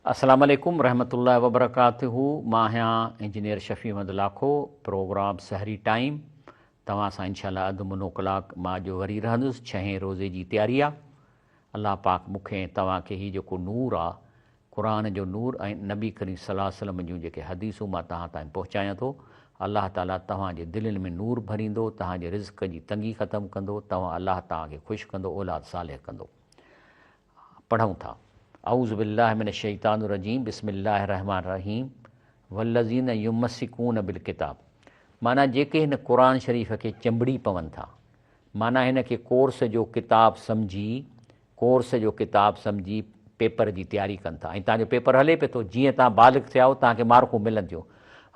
अस्सलाम वालेकुम रहमतुल्लाहि व बरकातुहू। मां आहियां इंजीनियर शफ़ी अहमद लाखो। प्रोग्राम सहरी टाइम तव्हां सां इंशाअल्लाह अधु मुनो कलाक मां अॼु वरी रहंदुसि। 6 रोज़े जी तयारी आहे। अलाह पाक मूंखे तव्हांखे हीउ जेको नूर आहे, क़ुर जो नूर ऐं नबी करीम सल्लल्लाहु अलैहि वसल्लम जूं जेके हदीसूं मां तव्हां ताईं पहुचायां थो, अलाह ताला तव्हांजे दिलनि में नूर भरींदो, तव्हांजे रिज़्क़ जी तंगी ख़तमु कंदो, अलाह तव्हांखे ख़ुशि कंदो, औलाद सालेह कंदो। पढ़ूं था। औज़ु बिल्लाहि मिनश शैतानिर रजीम, बिस्मिल्लाहिर रहमानिर रहीम। वल्लज़ीन युमस्सिकून बिल किताब, माना जेके हिन क़ुर शरीफ़ खे चंबड़ी पवनि था, माना हिन खे कोर्स जो किताब सम्झी पेपर जी तयारी कनि था। ऐं तव्हांजो पेपर हले पियो थो, जीअं तव्हां बालिग़ थिया हो तव्हांखे मार्कूं मिलंदियूं।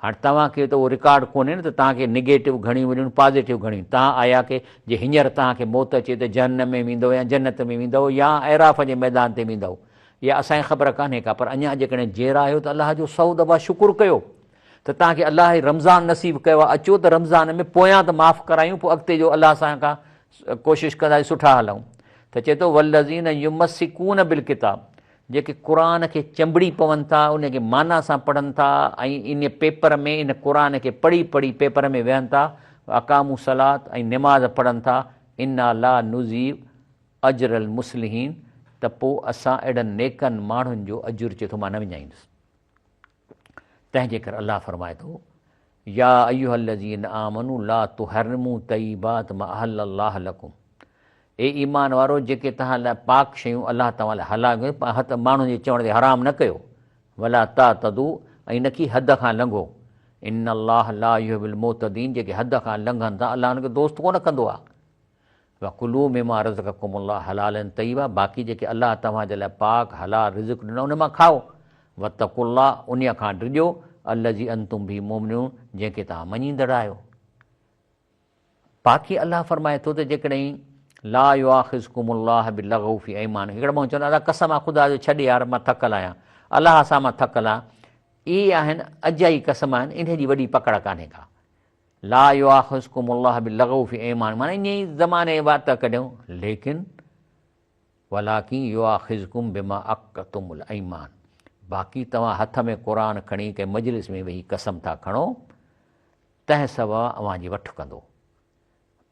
हाणे तव्हांखे त उहो रिकॉर्ड कोन्हे न, त तव्हांखे निगेटिव घणियूं मिलियूं, पॉज़िटिव घणियूं। तव्हां आया की जे हींअर तव्हांखे मौत अचे त जहन्नम में वेंदव या जन्नत में वेंदव या ऐराफ़ जे मैदान ते वेंदव, इहा असांखे ख़बर कान्हे का। पर अञा जेकॾहिं जेर आहियो त अलाह जो 100 दफ़ा शुकुरु कयो त तव्हांखे अलाह रमज़ान नसीबु कयो आहे। अचो त रमज़ान में पोयां त माफ़ु करायूं, पोइ अॻिते जो अलाह सां खां कोशिशि कंदासीं सुठा हलूं। त चए थो वल्लज़ीन युमस्सिकून बिल किताब, जेके क़ुर खे चंबड़ी पवनि था, उन खे माना सां पढ़नि था ऐं इन पेपर में इन क़ुर खे पढ़ी पढ़ी पेपर में वेहनि था, अक़ामू सलात ऐं निमाज़ पढ़नि था। इन्ना ला नुज़ीब अजरल मुस्लिहीन, त पोइ असां अहिड़नि नेकनि माण्हुनि जो अजुर चए थो मां न विञाईंदुसि। तंहिंजे करे अलाह फरमाए थो, या अय्युहल्लज़ीन आमनू ला तुहर्रिमू तय्यिबात मा अहल्लल्लाहु लकुम, ए ईमान वारो, जेके तव्हां लाइ पाक शयूं अलाह तव्हां लाइ हलाल कयो, हथ माण्हुनि जे चवण ते हराम न कयो। वला तातदू, ऐं न की हद खां लंघो। इन्नल्लाह ला युहिब्बुल मुअतदीन, जेके हद खां लंघनि था अलाह हुनखे दोस्त कोन कंदो आहे। वकुलू मिमा रज़क़कुमुल्लाह हलालन तय्यिबा, बाक़ी जेके अलाह तव्हांजे लाइ पाक हलाल रिज़्क़ ॾिनो उन मां खाओ। वतकुल्लाह, उन खां डिॼो, अल्लज़ी अंतुम बिही मुमिनून, जंहिंखे तव्हां मञींदड़ आहियो। बाक़ी अलाह फरमाए थो त जेकॾहिं ला युआखिज़कुमुल्लाह बिल्लग़वी फ़ी ऐमानिकुम, हिकिड़ा माण्हू चवंदा अलाह कसम आहे ख़ुदा जो, छॾ यार मां थकल आहियां, अलाह सां मां थकल आहियां। इहे आहिनि अजाई कसम आहिनि, इन जी वॾी पकड़ कान्हे का। ला युआखिज़कुमुल्लाह बिल्लग़वी फ़ी ऐमानिकुम, माना ईअं ई ज़माने वात कढियूं, लेकिन वलाकिन युआखिज़कुम बिमा अक़दतुमुल ऐमान, बाक़ी तव्हां हथ में क़ुर खणी कंहिं मजलिस में वेही कसम था खणो, तंहिं सवा अव्हां जी वठि कंदो।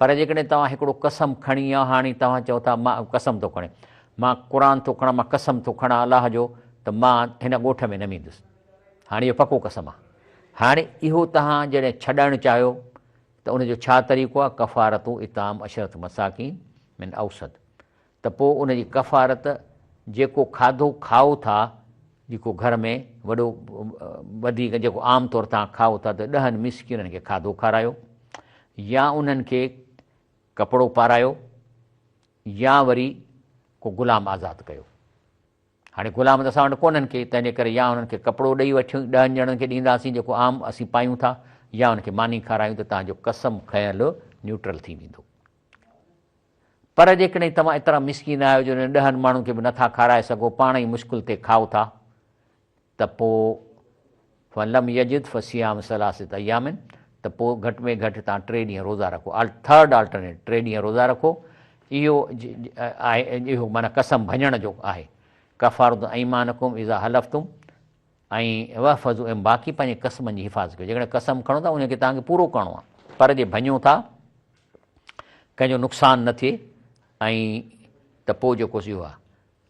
पर जेकॾहिं तव्हां हिकिड़ो कसम खणी आहे, हाणे तव्हां चओ था मां कसम थो खणे, मां क़ुर थो खणां, मां कसम थो खणां अलाह जो, त मां हिन ॻोठ में न वेंदुसि। हाणे इहो पको कसम आहे। हाणे इहो तव्हां जॾहिं छॾणु चाहियो त उनजो छा तरीक़ो आहे? कफ़ारतु इताम अशरत मसाकीन मिन औसत, त पोइ उनजी कफ़ारत, जेको खाधो खाओ था, जेको घर में वॾो वधीक जेको आम तौरु तव्हां खाओ था, त 10 मिस्किननि खे खाधो खारायो, या उन्हनि खे कपिड़ो पारायो, या वरी को ग़ुलाम आज़ादु कयो। हाणे ग़ुलाम त असां वटि कोन्हनि के, तंहिंजे करे या उन्हनि खे कपिड़ो ॾेई वठूं, 10 ॼणनि खे ॾींदासीं जेको आम असीं पायूं था, या उनखे मानी खारायूं, त तव्हांजो कसम खयल न्यूट्रल थी वेंदो। पर जेकॾहिं तव्हां एतिरा मिस्कीन आहियो जो 10 माण्हुनि खे बि नथा खाराए सघो, पाण ई मुश्किल ते खाओ था, त पोइ फलम यजिद फसियाम सलासत अयामिन, त पोइ घटि में घटि तव्हां 3 ॾींहं रोज़ा रखो। थर्ड अल्टरनेट 3 ॾींहं रोज़ा रखो। इहो आहे, इहो माना कसम भञण जो आहे। कफ़ारतु ऐमानकुम इज़ा हलफ़्तुम, ऐं वहफ़ज़ु, ऐं बाक़ी पंहिंजे कसमनि जी हिफ़ाज़त कयो। जेकॾहिं कसम खणो था उनखे तव्हांखे पूरो करिणो आहे, पर जे भञूं था कंहिंजो नुक़सानु न थिए, ऐं त पोइ जेको इहो आहे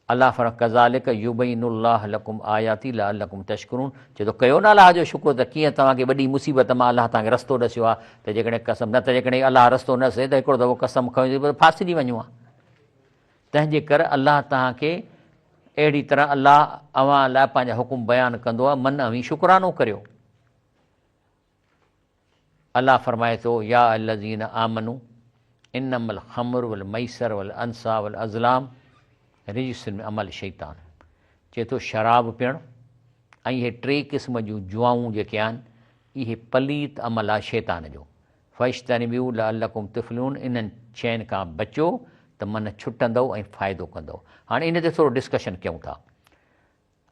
अलाह फर कज़ालिक युबैनुल्लाह लकुम आयाती लअल्लकुम तशकुरून, चए थो कयो न अलाह जो शुकुर, त कीअं तव्हांखे वॾी मुसीबत मां अलाह तव्हांखे रस्तो ॾसियो आहे। त जेकॾहिं कसम, न त जेकॾहिं अलाह रस्तो न ॾसे त हिकिड़ो दफ़ो कसम खयो फासिजी वञूं आहे। तंहिंजे करे अलाह तव्हांखे अहिड़ी तरह अलाह अव्हां लाइ पंहिंजा हुकुम बयानु कंदो आहे, मन अवी शुकरानो करियो। अलाह फरमाए थो, या अल्लज़ीन आमनू इन्नमल ख़म्र वल मैसर वल अंसा वल अज़लाम रिजसुन मिन अमल शैतान, चए थो शराब पीअणु ऐं इहे 3 क़िस्म जूं जुआऊं जेके आहिनि, इहे पलीत अमल आहे शैतान जो। फ़इज्तनिबू लअल्लकुम तुफ़्लिहून, इन्हनि शयुनि खां बचो त मन छुटंदव ऐं फ़ाइदो कंदव। हाणे इन ते थोरो डिस्कशन कयूं था।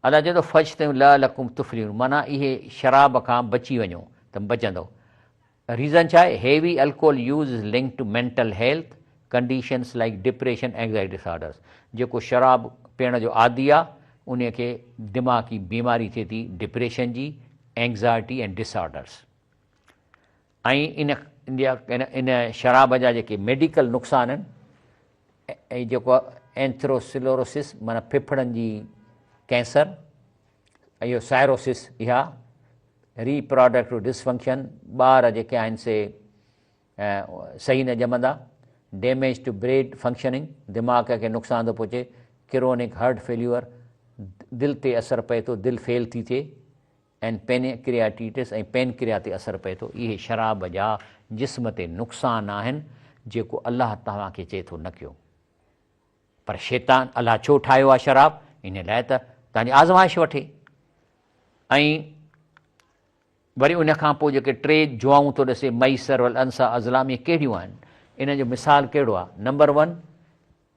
अलाह चए थो फ़इज्तनिबू लअल्लकुम तुफ़्लिहून, माना इहे शराब खां बची वञो त बचंदव। रीज़न छा आहे? Heavy alcohol use is link to mental health conditions like depression anxiety disorders. जेको शराब पीअण जो आदी आहे, उन खे दिमाग़ी बीमारी थिए थी, डिप्रेशन जी, एंग्ज़ाइटी ऐं डिसऑर्डर्स। ऐं इन शराब जा जेके मेडिकल नुक़सान आहिनि, ऐं जेको एंथ्रोसिलोरोसिस माना फिफड़नि जी कैंसर, इहो सायरोसिस, इहा रीप्रोडक्टिव डिसफंक्शन, ॿार जेके आहिनि से सही न ॼमंदा, डैमेज टू ब्रेन फंक्शनिंग, दिमाग़ खे नुक़सान थो पहुचे, क्रोनिक हार्ट फेल्यूअर, दिलि ते असरु पए थो, दिलि फेल थी थिए, ऐं पेनक्रियाटिटिस ऐं पेनक्रिया ते असरु पए थो। इहे शराब जा जिस्म ते नुक़सान आहिनि जेको अलाह तव्हांखे चए थो न कयो। पर शैतान अलाह छो ठाहियो आहे शराब? इन लाइ त तव्हांजी आज़माइश वठे। ऐं वरी उन खां पोइ जेके टे जुआऊं थो ॾिसे, मैसर वल अंसा अज़लाम, इहे कहिड़ियूं आहिनि? इन जो मिसाल कहिड़ो आहे? नंबर 1,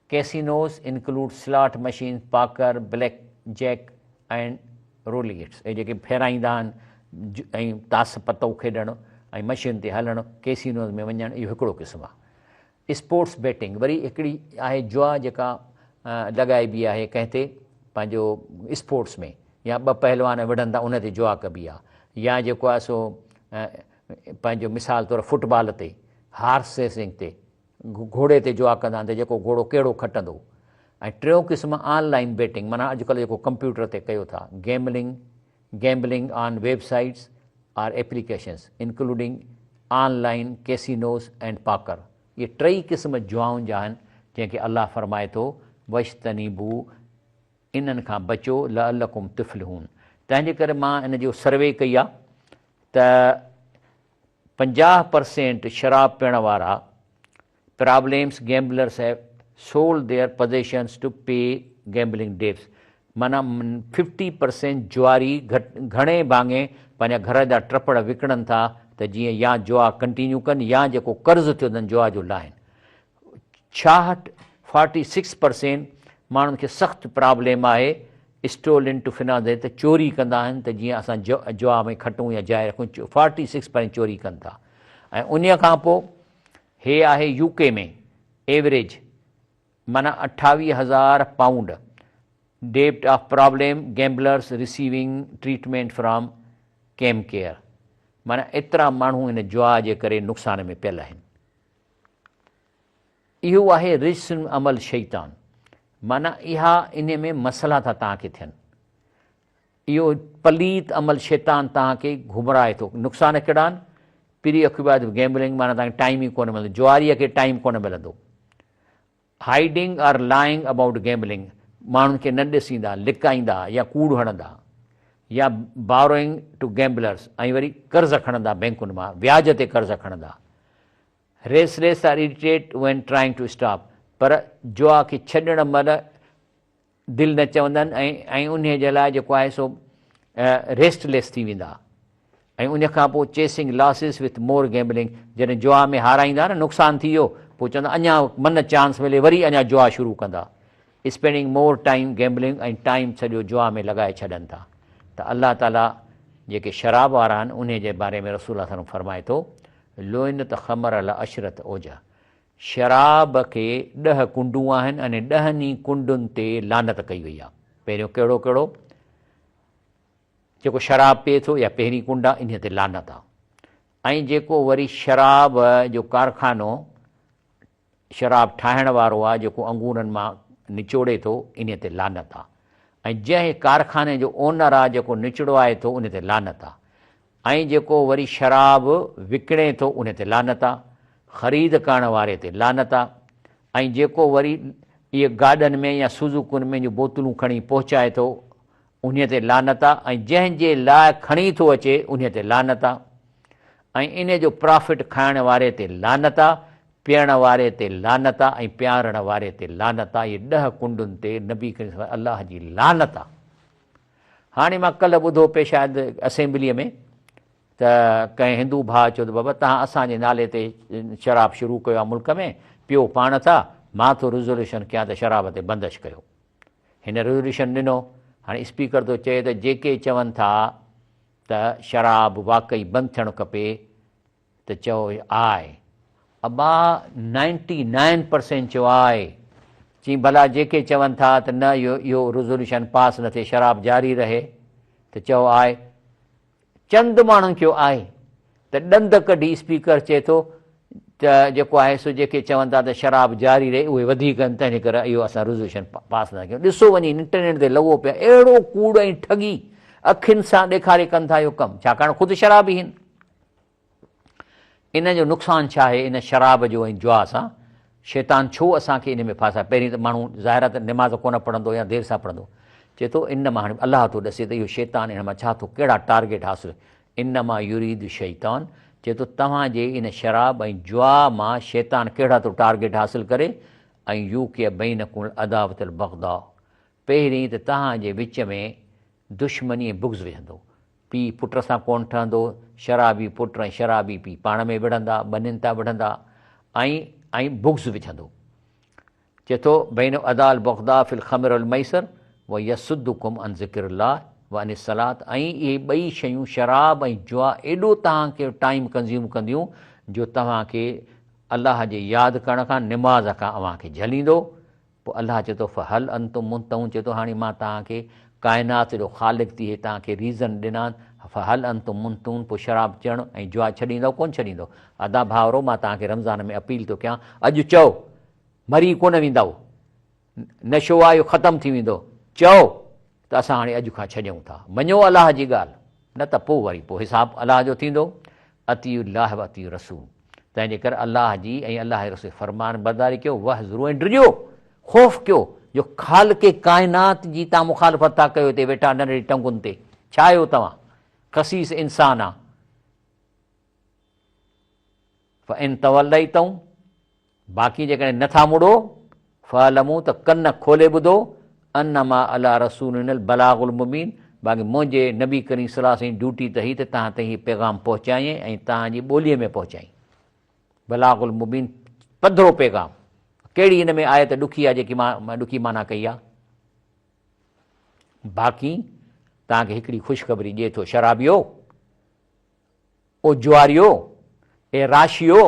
कैसिनोस इंक्लूड स्लॉट मशीन, पाकर, ब्लैक जैक एंड रोलिगेट्स। ऐं जेके फेराईंदा आहिनि ऐं तास पतो खेॾणु ऐं मशीन ते हलणु, कैसिनोज़ में वञणु, इहो हिकिड़ो क़िस्म आहे। स्पोर्ट्स बैटिंग वरी हिकिड़ी आहे जुआ जेका लॻाइबी आहे कंहिं ते, पंहिंजो स्पोर्ट्स में, या ॿ पहलवान विढ़नि था उन ते जुआ कबी आहे। या जेको आहे सो पंहिंजो मिसाल तौरु फुटबॉल ते, हार्स रेसिंग ते, घोड़े ते जुआ कंदा आहिनि त जेको घोड़ो कहिड़ो खटंदो। ऐं टियों क़िस्म ऑनलाइन बेटिंग, माना अॼुकल्ह जेको कंप्यूटर ते कयो था, gambling on websites or applications including online casinos and poker. इहे टई क़िस्म जुआउनि जा आहिनि जंहिंखे अलाह फरमाए थो वश्तनीबू, इन्हनि खां बचो, लअल्लकुम तुफ्लिहून। तंहिंजे करे मां इन जो सर्वे कई आहे त 50% शराब पीअण वारा problems gamblers have sold their possessions to pay gambling debts. माना 50% जुआरी घणे भाङे पंहिंजा घर जा ट्रपड़ विकिणनि था त जीअं या जुआ कंटिन्यू कनि या जेको कर्ज़ु थियो अथनि जुआ जो लाहिनि। 46% माण्हुनि खे सख़्तु प्रॉब्लम आहे स्टोलन टू फिनांस, त चोरी कंदा आहिनि, त जीअं असां जुआ में खटूं या जाए रखूं, 46% चोरी कनि था। ऐं उन खां पोइ हे आहे यूके में एवरेज, माना 28,000 पाउंड डेप्ट of problem gamblers receiving treatment from GamCare. माना एतिरा माण्हू इन जुआ जे करे नुक़सान में पियल आहिनि। इहो आहे रिज्म अमल शैतान, माना इहा इन में मसइला था तव्हांखे थियनि। इहो पलीत अमल शैतान तव्हांखे घुमराए थो। नुक़सान कहिड़ा आहिनि? प्री ऑक्यूपाइड गैम्बलिंग, माना तव्हांखे टाइम ई कोन मिलंदो, जुआरीअ खे टाइम कोन मिलंदो। Hiding or lying about gambling, माण्हुनि खे न ॾिसींदा, लिकाईंदा या कूड़ हणंदा, या बारोइंग टू गैम्बलर्स, ऐं वरी कर्ज़ खणंदा बैंकुनि मां, व्याज ते कर्ज़ खणंदा। Restless or irritate when trying to stop, पर जुआ खे छॾण महिल दिलि न चवंदा आहिनि, ऐं उन जे लाइ जेको आहे सो रेस्टलेस थी वेंदा। ऐं उन खां पोइ chasing losses with more gambling, जॾहिं जुआ में हाराईंदा न, नुक़सानु थी वियो, पोइ चवंदा अञा मन चांस मिले, वरी अञा जुआ शुरू कंदा। स्पेंडिंग मोर टाइम गैम्बलिंग, ऐं टाइम सॼो जुआ में लॻाए छॾनि था। त अलाह ताला जेके शराब वारा आहिनि उन जे बारे में रसूल अल्लाह फरमाए थो, लोइनत ख़मर अल अशरत ओजा, शराब खे 10 कुंडूं आहिनि, अने 10 कुंडुनि ते लानत कई वई आहे। पहिरियों कहिड़ो कहिड़ो? जेको शराब पीए थो या पहिरीं कुंड आहे, इन ते लानत आहे। ऐं जेको वरी शराब जो कारखानो, शराब ठाहिण वारो आहे, जेको अंगूरनि मां निचोड़े थो, इन ते लानत आहे। ऐं जंहिं कारखाने जो ओनर आहे जेको निचड़वाए थो, उन ते लानत आहे। ऐं जेको वरी शराब विकिणे थो, उन ते लानत आहे। ख़रीद करण वारे ते लानत आहे। ऐं जेको वरी इहे गाॾनि में या सुज़ुकुनि में जो बोतलूं खणी पहुचाए थो, उन ते लानत आहे। ऐं जंहिंजे लाइ खणी थो अचे, उन ते लानत आहे। ऐं इन जो प्रॉफिट खाइण वारे ते लानत आहे, पीअण वारे ते लानत आहे, ऐं पियारण वारे ते लानत आहे। इहे 10 कुंडुनि ते नबी करीम अलाह जी लानत आहे। हाणे मां कल्ह ॿुधो पे शायदि असेंबलीअ में त कंहिं हिंदू भाउ चयो त बाबा तव्हां असांजे नाले ते शराब शुरू कयो आहे मुल्क में, पियो पाण था, मां थो रिज़ोल्यूशन कयां त शराब ते बंदिश कयो। हिन रिज़ोल्यूशन ॾिनो। हाणे स्पीकर थो चए त जेके चवनि था त शराब वाक़ई बंदि थियणु खपे त चओ आहे। अबा 99% चयो आहे, चई भला जेके चवनि था त न इहो रेज़ोल्यूशन पास न थिए, शराब जारी रहे, त चओ आहे। चंद माण्हुनि खे आहे त ॾंद कढी स्पीकर चए थो त जेको आहे सो जेके चवनि था त शराब जारी रहे उहे वधीक आहिनि, तंहिंजे करे इहो असां रेज़ोल्यूशन पास न कयूं। ॾिसो वञी इंटरनेट ते लॻो पिया, अहिड़ो कूड़ ऐं ठगी अखियुनि सां ॾेखारे कनि था इहो कमु, छाकाणि ख़ुदि शराबी आहिनि। इन जो नुक़सानु छा आहे इन शराब जो ऐं जुआ सां? शैतान छो असांखे इन में फासाए? पहिरीं त माण्हू ज़ाहिर आहे त निमाज़ कोन पढ़ंदो या देरि सां पढ़ंदो, चए थो इन मां हाणे अलाह थो ॾसे त इहो शैतान इन मां छा थो, कहिड़ा टारगेट हासिल, इन मां युरीद शैतान, चए थो तव्हांजे इन शराब ऐं जुआ मां शैतान कहिड़ा थो टारगेट हासिल करे, ऐं यू के बैनकुल अदावतल बग़दा, पहिरीं त तव्हांजे विच में दुश्मनी ऐं बुग़्ज़ विझंदो, पीउ पुट सां कोन ठहंदो, शराबी पुट ऐं शराबी पीउ पाण में विढ़ंदा, ॿनिनि तां विढ़ंदा, ऐं बुग़्ज़ विझंदो। चए थो बैन अदाल बग़दा फिल ख़मर अल मैसर व यसुद्दुकुम अन ज़िक्रिल्लाह व अनिस सलात, ऐं इहे ॿई शयूं शराब ऐं जुआ एॾो तव्हांखे टाइम कंज़्यूम कंदियूं जो तव्हांखे अलाह जे यादि करण खां, निमाज़ खां अव्हांखे झलींदो। पोइ अलाह चए थो फ़हल अंतुम मुंतहून, चए थो हाणे मां तव्हांखे काइनात जो ख़ालिक़ थी तव्हांखे रीज़न ॾिना, फ़हल अंतुम मुंतहून, पोइ शराब चढ़णु ऐं जुआ छॾींदव कोन छॾींदव? अदा भाउरो मां तव्हांखे रमज़ान में अपील थो कयां, अॼु चओ मरी कोन वेंदव, नशो आहे इहो ख़तमु थी वेंदो, चओ त असां हाणे अॼु खां छॾियूं था, मञो अलाह जी ॻाल्हि, न त पोइ वरी पोइ हिसाबु अलाह जो थींदो। अतीउल्लाह व अतीउ रसूल, तंहिंजे करे अलाह जी ऐं अलाह जे रसूल फ़रमान बरदारी कयो, वहज़रू ऐं डिॼो, ख़ौफ़ कयो जो ख़ालिक़े काइनात जी तव्हां मुखालफ़त था कयो, हिते वेठा नंढड़ी टंगुनि ते, छा आहियो तव्हां? ख़सीस इंसान आहे। फ़इन तवल्लैतऊं, बाक़ी जेकॾहिं नथा मुड़ो, फ़अलमू त कन खोले ॿुधो, अन्नमा अला रसूलिनल बलागुल मुबीन, बाक़ी मुंहिंजे नबी करीम सल्लल्लाहु अलैहि वसल्लम ड्यूटी त ही त तव्हां ताईं हीउ पैगाम पहुचाईं ऐं तव्हांजी ॿोलीअ में पहुचाईं। बलागुल मुबीन, पधरो पैगाम। कहिड़ी हिन में आयत ॾुखी आहे जेकी मां ॾुखी माना कई आहे? बाक़ी तव्हांखे हिकिड़ी ख़ुशख़बरी ॾिए थो, शराबियो, ओ जुआरियो, ए राशियो,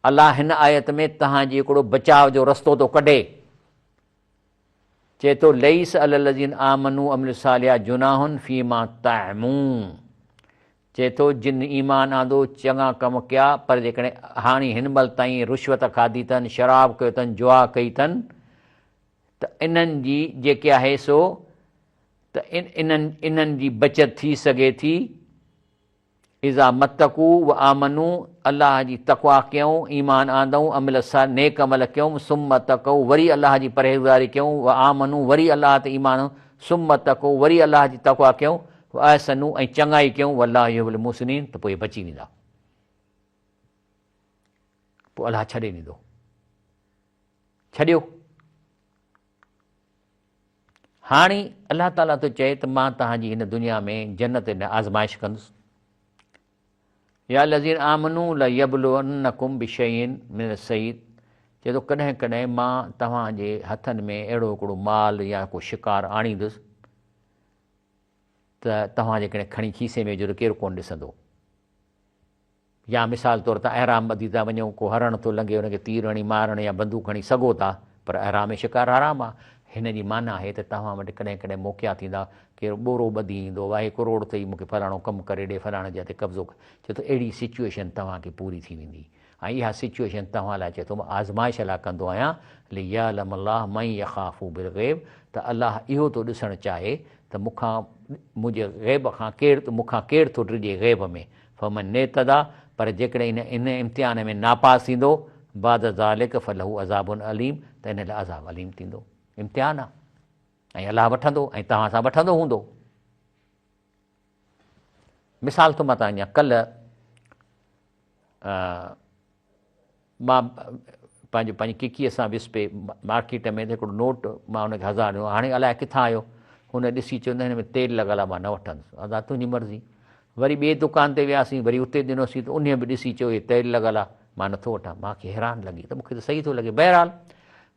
अलाह हिन आयत में तव्हांजे हिकिड़ो बचाव जो रस्तो थो कढे। चए थो लईस अलल्लज़ीन आमनू अमिलु सालिहात जुनाहुन फ़ीमा तअमून, चए थो जिन ईमान आंदो, चङा कम कया, पर जेकॾहिं हाणे हिन महिल ताईं रुश्वत खाधी अथनि, शराब कयो अथनि, जुआ कई अथनि, त इन्हनि जी जेके आहे सो त इन्हनि जी बचत थी सघे थी। इज़ा मतकू व आमनू, अलाह जी तक़वा कयूं, ईमान आंदऊं, अमिल सां नेक अमल कयूं, सुम तकऊ, वरी अलाह जी परहेज़गारी कयूं, व आमनू, वरी अलाह ते ईमान, सुम तकऊ, वरी अलाह जी तक़वा कयूं, व अहसनू, ऐं चङाई कयूं, वल्लाहु युहिब्बुल मुहसिनीन, त पोइ बची वेंदा, पोइ अलाह छॾे ॾींदो। छॾियो। हाणे अलाह ताला थो चए त मां तव्हांजी हिन दुनिया में जन्नत में आज़माइश कंदुसि। या लज़ीन आमनू लयबलुवन्नकुम बिशैइन मिन सईद, चए थो कॾहिं कॾहिं मां तव्हांजे हथनि में अहिड़ो हिकिड़ो माल या को शिकार आणींदुसि त तव्हां जेकॾहिं खणी खीसे में विझो त केरु कोन ॾिसंदो। या मिसाल तौर ते अहराम ॿधी था वञो, को हरण थो लंघे, हुनखे तीर हणी मारणु या बंदूक हणी सघो था, पर अहराम में शिकार हराम आहे। हिन जी माना आहे त तव्हां वटि कॾहिं कॾहिं मौक़िया थींदा, केरु ॿोरो ॿधी ईंदो, वाहे करोड़ अथई मूंखे फलाणो कमु करे ॾे, फलाणे जे हथे कब्ज़ो, चए थो अहिड़ी सिचुएशन तव्हांखे पूरी थी वेंदी। ऐं इहा सिचुएशन तव्हां लाइ चए थो मां आज़माइश लाइ कंदो आहियां, लियअलम अल्लाह मन यख़ाफ़ु बिलग़ैब, त अलाह इहो थो ॾिसणु चाहे त मूंखां, मुंहिंजे ग़ैब खां मूंखां केरु थो डिॼे ग़ैब में, फमन नेतदा, पर जेकॾहिं इन इम्तिहान में नापास थींदो, बाद ज़ालिक फलहू अज़ाबुन अलीम, त इन लाइ अज़ाब अलीम थींदो। इम्तिहान आहे ऐं अलाह वठंदो ऐं तव्हां सां वठंदो हूंदो। मिसाल थो मां तव्हां कल्ह मां पंहिंजी किकीअ सां वियुसि पे मार्केट में, त हिकिड़ो नोट मां हुनखे 1000 ॾिनो, हाणे अलाए किथां आयो, हुन ॾिसी चवंदा हिन में तेल लॻल आहे, मां न वठंदुसि। अदा तुंहिंजी मर्ज़ी। वरी ॿिए दुकान ते वियासीं, वरी उते ॾिनोसीं, त उन बि ॾिसी चयो इहे तेल लॻल आहे, मां नथो वठां। मूंखे हैरान लॻी त मूंखे त सही थो लॻे। बहरहाल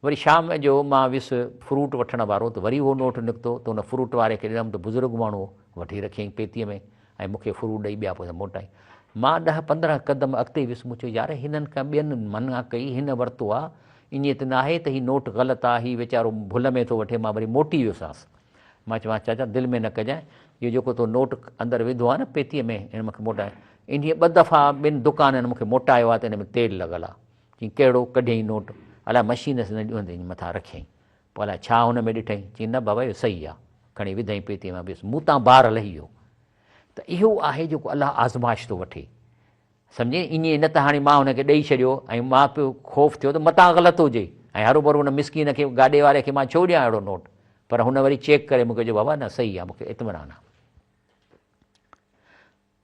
वरी शाम जो मां वियुसि फ्रूट वठण वारो, त वरी उहो नोट निकितो, त हुन फ्रूट वारे खे ॾिनमि, त बुज़ुर्ग माण्हू वठी रखियईं पेतीअ में, ऐं मूंखे फ्रूट ॾेई ॿिया पैसा मोटाई। मां 10-15 क़दम अॻिते वियुसि, मूं चयो यार हिननि खां ॿियनि मना कई, हिन वरितो आहे, ईअं त न आहे त हीउ नोट ग़लति आहे, हीउ वीचारो भुल में थो वठे, मां वरी मोटी वियोसांसि। मां चयोमांसि चाचा दिलि में न कजांइ, इहो जेको तो नोट अंदरि विधो आहे न पेतीअ में, हिन मूंखे मोटाए, इन 2 दफ़ा 2 दुकाननि मूंखे मोटायो आहे त हिन में तेल लॻल आहे। चई कहिड़ो? कढियईं नोट, अलाए मशीन सां न ॾियंदई, मथां रखियईं। पोइ अलाए छा हुन में ॾिठईं, चई न बाबा इहो सही आहे, खणी विधईं पेतीअ मां, मूं तां बार लही वियो। त इहो आहे जेको अलाह आज़माइश थो वठे, सम्झे। ईअं न त हाणे मां हुनखे ॾेई छॾियो ऐं मां पियो ख़ौफ़ थियो त मतां ग़लति हुजे ऐं हरू भरू हुन मिसकीन खे गाॾे वारे खे मां छो ॾियां अहिड़ो नोट, पर हुन वरी चेक करे मूंखे चयो बाबा न सही आहे, मूंखे इत्मिनान आहे।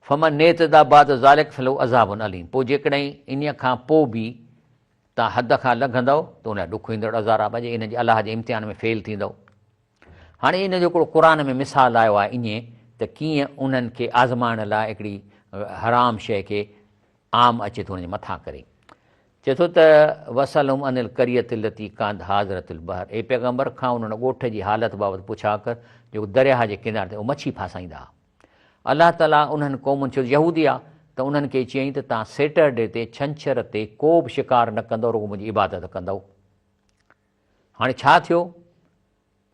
फमन नेतदा बाद ज़ालिक फलो अज़ाबुन अलीम, पोइ जेकॾहिं इन खां पोइ बि तव्हां हद खां लंघंदव त उन ॾुख ईंदड़ अज़ाब आहे, इन जे अलाह जे इम्तिहान में फेल थींदव। हाणे इन जो हिकिड़ो क़ुर में मिसाल आयो आहे ईअं त कीअं उन्हनि खे आज़माइण लाइ हिकिड़ी हराम शइ खे आम अचे थो हुनजे मथां करे। चए थो त वसलुम अनिल करियत लती कांद हाज़रतुल बहर, ए पैगंबर खां उन्हनि ॻोठ जी हालत बाबति पुछा कर जेको दरिया जे किनारे ते उहो मच्छी फासाईंदा हुआ। अलाह ताला उन्हनि क़ौमुनि छो यहूदी आहे त उन्हनि खे चयईं त तव्हां सैटरडे ते छंछर ते को बि शिकार न कंदव, रुॻो मुंहिंजी इबादत कंदव। हाणे छा थियो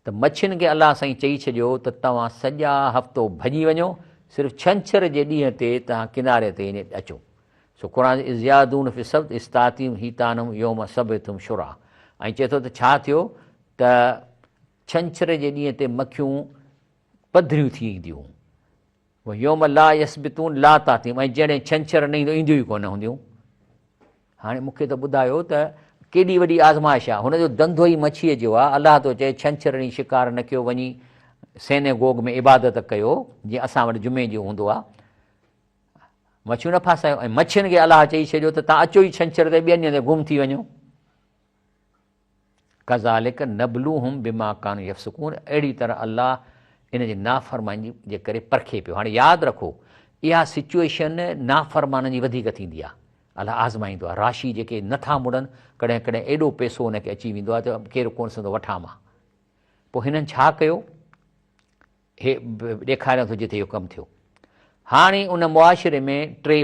त मच्छियुनि खे अलाह साईं चई छॾियो त तव्हां सॼा हफ़्तो भॼी वञो, सिर्फ़ु छंछर जे ॾींहं ते तव्हां किनारे ते ईअं अचो। सो क़ुर इज़्यादून फी सब्त इस्तातिम हीतानुम योम सबतुम शुरा, ऐं चए थो त छा थियो त छंछर जे ॾींहं ते मखियूं पधरियूं थी ईंदियूं, योम ला यसबितून ला तातीम, ऐं जॾहिं छंछर न ईंदो ईंदियूं ई कोन हूंदियूं। हाणे मूंखे त ॿुधायो त केॾी वॾी आज़माइश आहे, हुनजो धंधो ई मच्छीअ जो आहे। अलाह थो चए छंछर ॾींहुं शिकार न कयो, वञी सेनेगोग में इबादत कयो जीअं असां वटि जुमे जो हूंदो आहे, मच्छियूं न फासायो। ऐं मच्छियुनि खे अलाह चई छॾियो त तव्हां अचो ई छंछर ते, ॿियनि ॾींहं ते गुम थी वञो। कज़ालिक नबलूहुम बिमा कानू यफ़्सुकून, अहिड़ी तरह अलाह इन जे नाफ़रमानी जे करे परखे पियो। हाणे यादि रखो, इहा सिचुएशन नाफ़रमाननि जी वधीक थींदी आहे, अलाह आज़माईंदो आहे। राशि जेके नथा मुड़नि, कॾहिं कॾहिं एॾो पैसो हुनखे अची वेंदो आहे त केरु कोन सघंदो वठां मां। पोइ हिननि छा कयो, हे ॾेखारियो थो जिते इहो कमु थियो। हाणे उन मुआशिरे में 3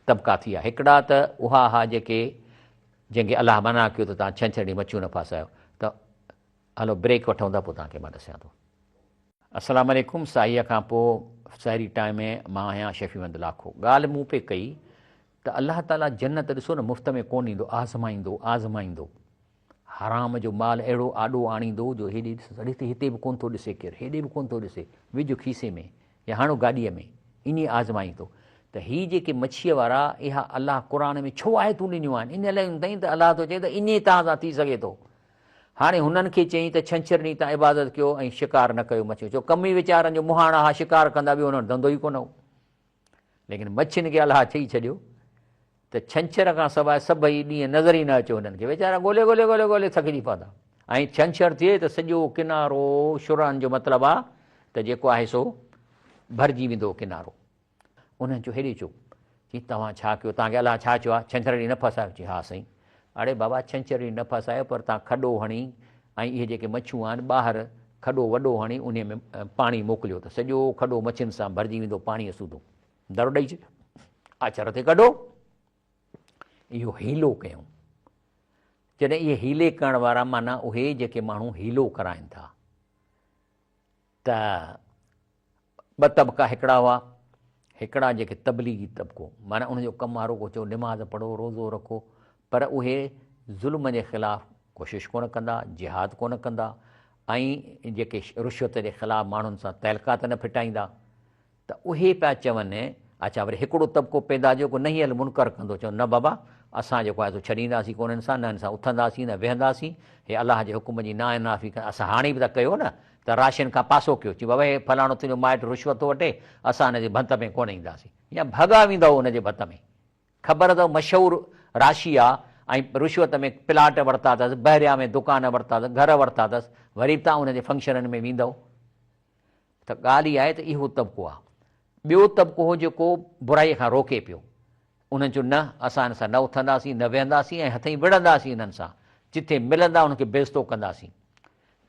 तबिका थी विया। हिकिड़ा त उहा हुआ जेके जंहिंखे अलाह मना कयो त तव्हां छंछरु ॾींहुं मच्छियूं न फासायो। त हलो ब्रेक वठूं था, पोइ तव्हांखे मां ॾसां थो। अस्सलाम वालेकुम। साईअ खां पोइ साहिरी टाइम में मां आहियां शफ़ीमंद लाखो। ॻाल्हि मूं पे कई त अलाह ताला जन्नत ॾिसो न मुफ़्त में कोन ईंदो, आज़माईंदो आज़माईंदो। हराम जो माल अहिड़ो आॾो आणींदो जो हेॾे ॾिस, हिते बि कोन थो ॾिसे केरु, हेॾे बि कोन थो ॾिसे, विझ खीसे में या हाणो गाॾीअ में, इन आज़माईंदो। त हीअ जेके मच्छीअ वारा, इहा अलाह क़ुर में छो आयतूं ॾिनियूं आहिनि, इन लाइ ताईं त अलाह थो चए त इन तव्हां सां थी सघे थो। हाणे हुननि खे चयईं त छंछरु ॾींहुं तव्हां इबादत कयो ऐं शिकार न कयो मच्छियूं, छो कम ई वीचारनि जो मुहाणा हा, शिकार कंदा बि हुन वटि धंधो ई कोन हो। लेकिन मच्छियुनि खे अलाह चई छॾियो त छंछर खां सवाइ सभई ॾींहं नज़र ई न अचो हुननि खे, वीचारा ॻोल्हे ॻोल्हे ॻोल्हे ॻोल्हे थकिजी पवंदा। ऐं छंछरु थिए त सॼो किनारो शुरनि जो मतिलबु आहे त जेको आहे सो भरिजी वेंदो किनारो। उन्हनि चयो हेॾे चयो, चई तव्हां छा कयो, तव्हांखे अलाह छा चयो आहे, छंछरु ॾींहुं न फसायो? चई हा साईं। अड़े बाबा छंछरु ॾींहुं न फसायो, पर तव्हां खॾो हणी ऐं इहे जेके मच्छियूं आहिनि ॿाहिरि खॾो वॾो हणी उन में पाणी मोकिलियो त सॼो खॾो मच्छियुनि सां भरिजी वेंदो, पाणीअ सूधो दरो ॾेई छॾियो, आचर ते कढो। इहो हीलो कयूं। जॾहिं इहे हीले करण वारा माना उहे जेके माण्हू हीलो कराइनि था, त 2 तबिका हिकिड़ा हुआ। हिकिड़ा जेके तबलीगी तबिको, माना उनजो कमु वारो को चयो निमाज़ पढ़ो, रोज़ो रखो, पर उहे ज़ुल्म जे ख़िलाफ़ु कोशिशि कोन कंदा, जिहाद कोन कंदा, ऐं जेके रुश्वत जे ख़िलाफ़ु माण्हुनि सां तहलकात न फिटाईंदा। त उहे पिया चवनि, अच्छा वरी हिकिड़ो तबिको पैदा जेको नही हल मुनकर कंदो, चवनि न बाबा असां जेको आहे सो छॾींदासीं कोन हिन सां, न हिन सां उथंदासीं न वेहंदासीं, हे अलाह जे हुकुम जी नाइनाफ़ी असां हाणे बि था कयो न, त राशन खां पासो कयो, चई बाबा हे फलाणो तुंहिंजो माइटु रुश्वत थो वठे, असां हिनजे भंत में कोन ईंदासीं, या भॻा वेंदव हुनजे भत में। ख़बर अथव मशहूरु राशि आहे, ऐं रुश्वत में प्लाट वरिता अथसि, बहिरिया में दुकान वरिता अथसि, घर वरिता अथसि, वरी बि तव्हां हुनजे फंक्शननि में वेंदव। त ॻाल्हि इहा आहे त इहो तबिको आहे। ॿियो तबिको हो जेको बुराईअ खां रोके पियो, उन्हनि चयो न असां हिन सां न उथंदासीं न वेहंदासीं ऐं हथ ई विढ़ंदासीं हिननि सां, जिथे मिलंदा उनखे बेइज़तो कंदासीं।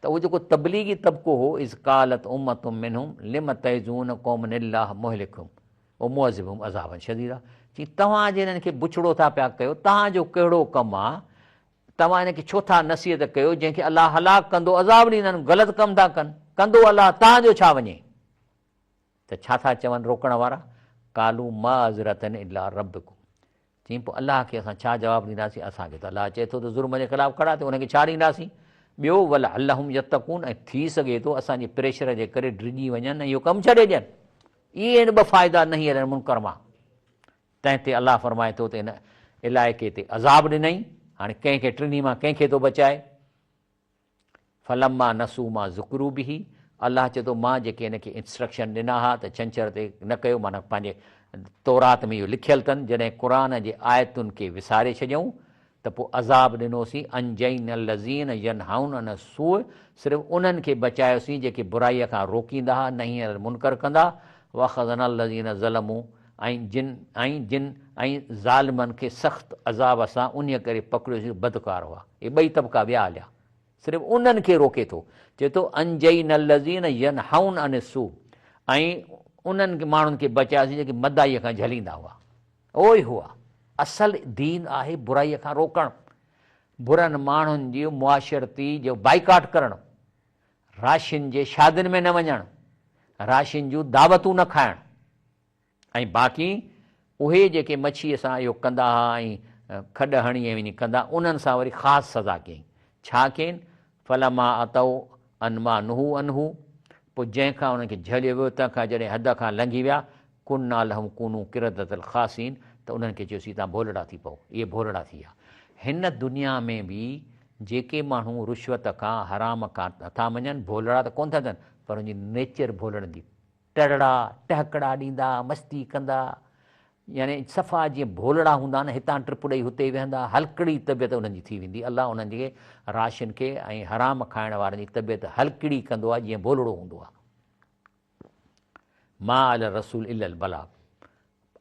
त उहो जेको तबलीगी तबिको हो, इज़ कालत उम्मतुम मिनहुम लिम तइज़ून क़ौमन इल्लाह मुहलिकुम व मुअज़्ज़िबुहुम अज़ाबन शदीदा, चई तव्हां जे हिननि खे बुछड़ो था पिया कयो, तव्हांजो कहिड़ो कमु आहे, तव्हां हिनखे छो था नसीहत कयो जंहिंखे अलाह हलाक कंदो, अज़ाब ॾींदनि, ग़लति कमु था कनि, कंदो अलाह, तव्हांजो छा वञे? त छा था चवनि रोकण वारा? कालू मा अज़रतनि इला रब्बकुम, चई पोइ अलाह खे असां छा जवाबु ॾींदासीं? असांखे त अलाह चए थो त ज़ुल्म जे ख़िलाफ़ु खड़ा थियो, हुनखे छा ॾींदासीं? ॿियो वल अल्लाहुम यतकून, ऐं थी सघे थो असांजे प्रेशर जे करे डिॼी वञनि ऐं इहो कमु छॾे ॾियनि। इहे आहिनि ॿ फ़ाइदा न हींअर मुनकर मां। तंहिं ते अलाह फरमाए थो त हिन इलाइक़े ते अज़ाब ॾिनई, हाणे कंहिंखे टिनी मां कंहिंखे थो बचाए। फलम्मा नसू मां ज़ुकरू बि, अलाह चए थो मां जेके हिनखे इंस्ट्रक्शन ॾिना हुआ त छंछर ते न कयो, माना पंहिंजे तौरात में इहो लिखियलु अथनि, जॾहिं क़ुर जे आयतुनि खे विसारे छॾियऊं त पोइ अज़ाब ॾिनोसीं। अंजैन लज़ीन यनहाउन अन सूअ, सिर्फ़ु उन्हनि खे बचायोसीं जेके बुराईअ खां रोकींदा हुआ, न हींअर मुनकर कंदा। वख़ज़न लज़ीन ज़लमू, जिन ज़ालिमनि खे सख़्तु अज़ाब सां उन करे पकड़ियोसीं, बदकार हुआ। इहे ॿई तबिका ॿिया हलिया, सिर्फ़ु उन्हनि खे रोके थो। चए थो अंजैन लज़ीन यनहाउन अन सूअ, ऐं उन्हनि माण्हुनि खे बचायोसीं जेके मदाईअ खां झलींदा हुआ। उहो ई हुआ असल दीन आहे, बुराईअ खां रोकणु, बुरनि माण्हुनि जी मुआशरती जो बाइकाट करणु, राशिनि जे शादियुनि में न वञणु, राशिनि जूं दावतूं न खाइणु, ऐं बाक़ी उहे जेके मच्छीअ सां इहो कंदा हुआ ऐं खॾ हणी ऐं वञी कंदा, उन्हनि सां वरी ख़ासि सज़ा कयईं। छा कयनि? फलमा अतऊ अनमा नुहू अनहू, पोइ जंहिंखां उन्हनि खे झलियो वियो तंहिंखां जॾहिं हद खां लंघी विया, कुन्ना लहम कुनू किरदतल ख़ासीन, त उन्हनि खे चयोसीं तव्हां भोलड़ा थी पओ। इहे भोलड़ा थी विया। हिन दुनिया में बि जेके माण्हू रुश्वत खां हराम खां नथा मञनि, भोलड़ा त कोन था थियनि, पर उनजी नेचर भोलड़नि जी, टरड़ा टहकड़ा ॾींदा, मस्ती कंदा, यानी सफ़ा जीअं भोलड़ा हूंदा न, हितां ट्रिप ॾेई हुते वेहंदा, हलकड़ी तबियत उन्हनि जी थी वेंदी। अलाह उन्हनि जे राशिनि खे ऐं हराम खाइण वारनि जी तबियत हलकड़ी कंदो आहे, जीअं भोलड़ो हूंदो आहे। मा अल रसूल इल बलाग,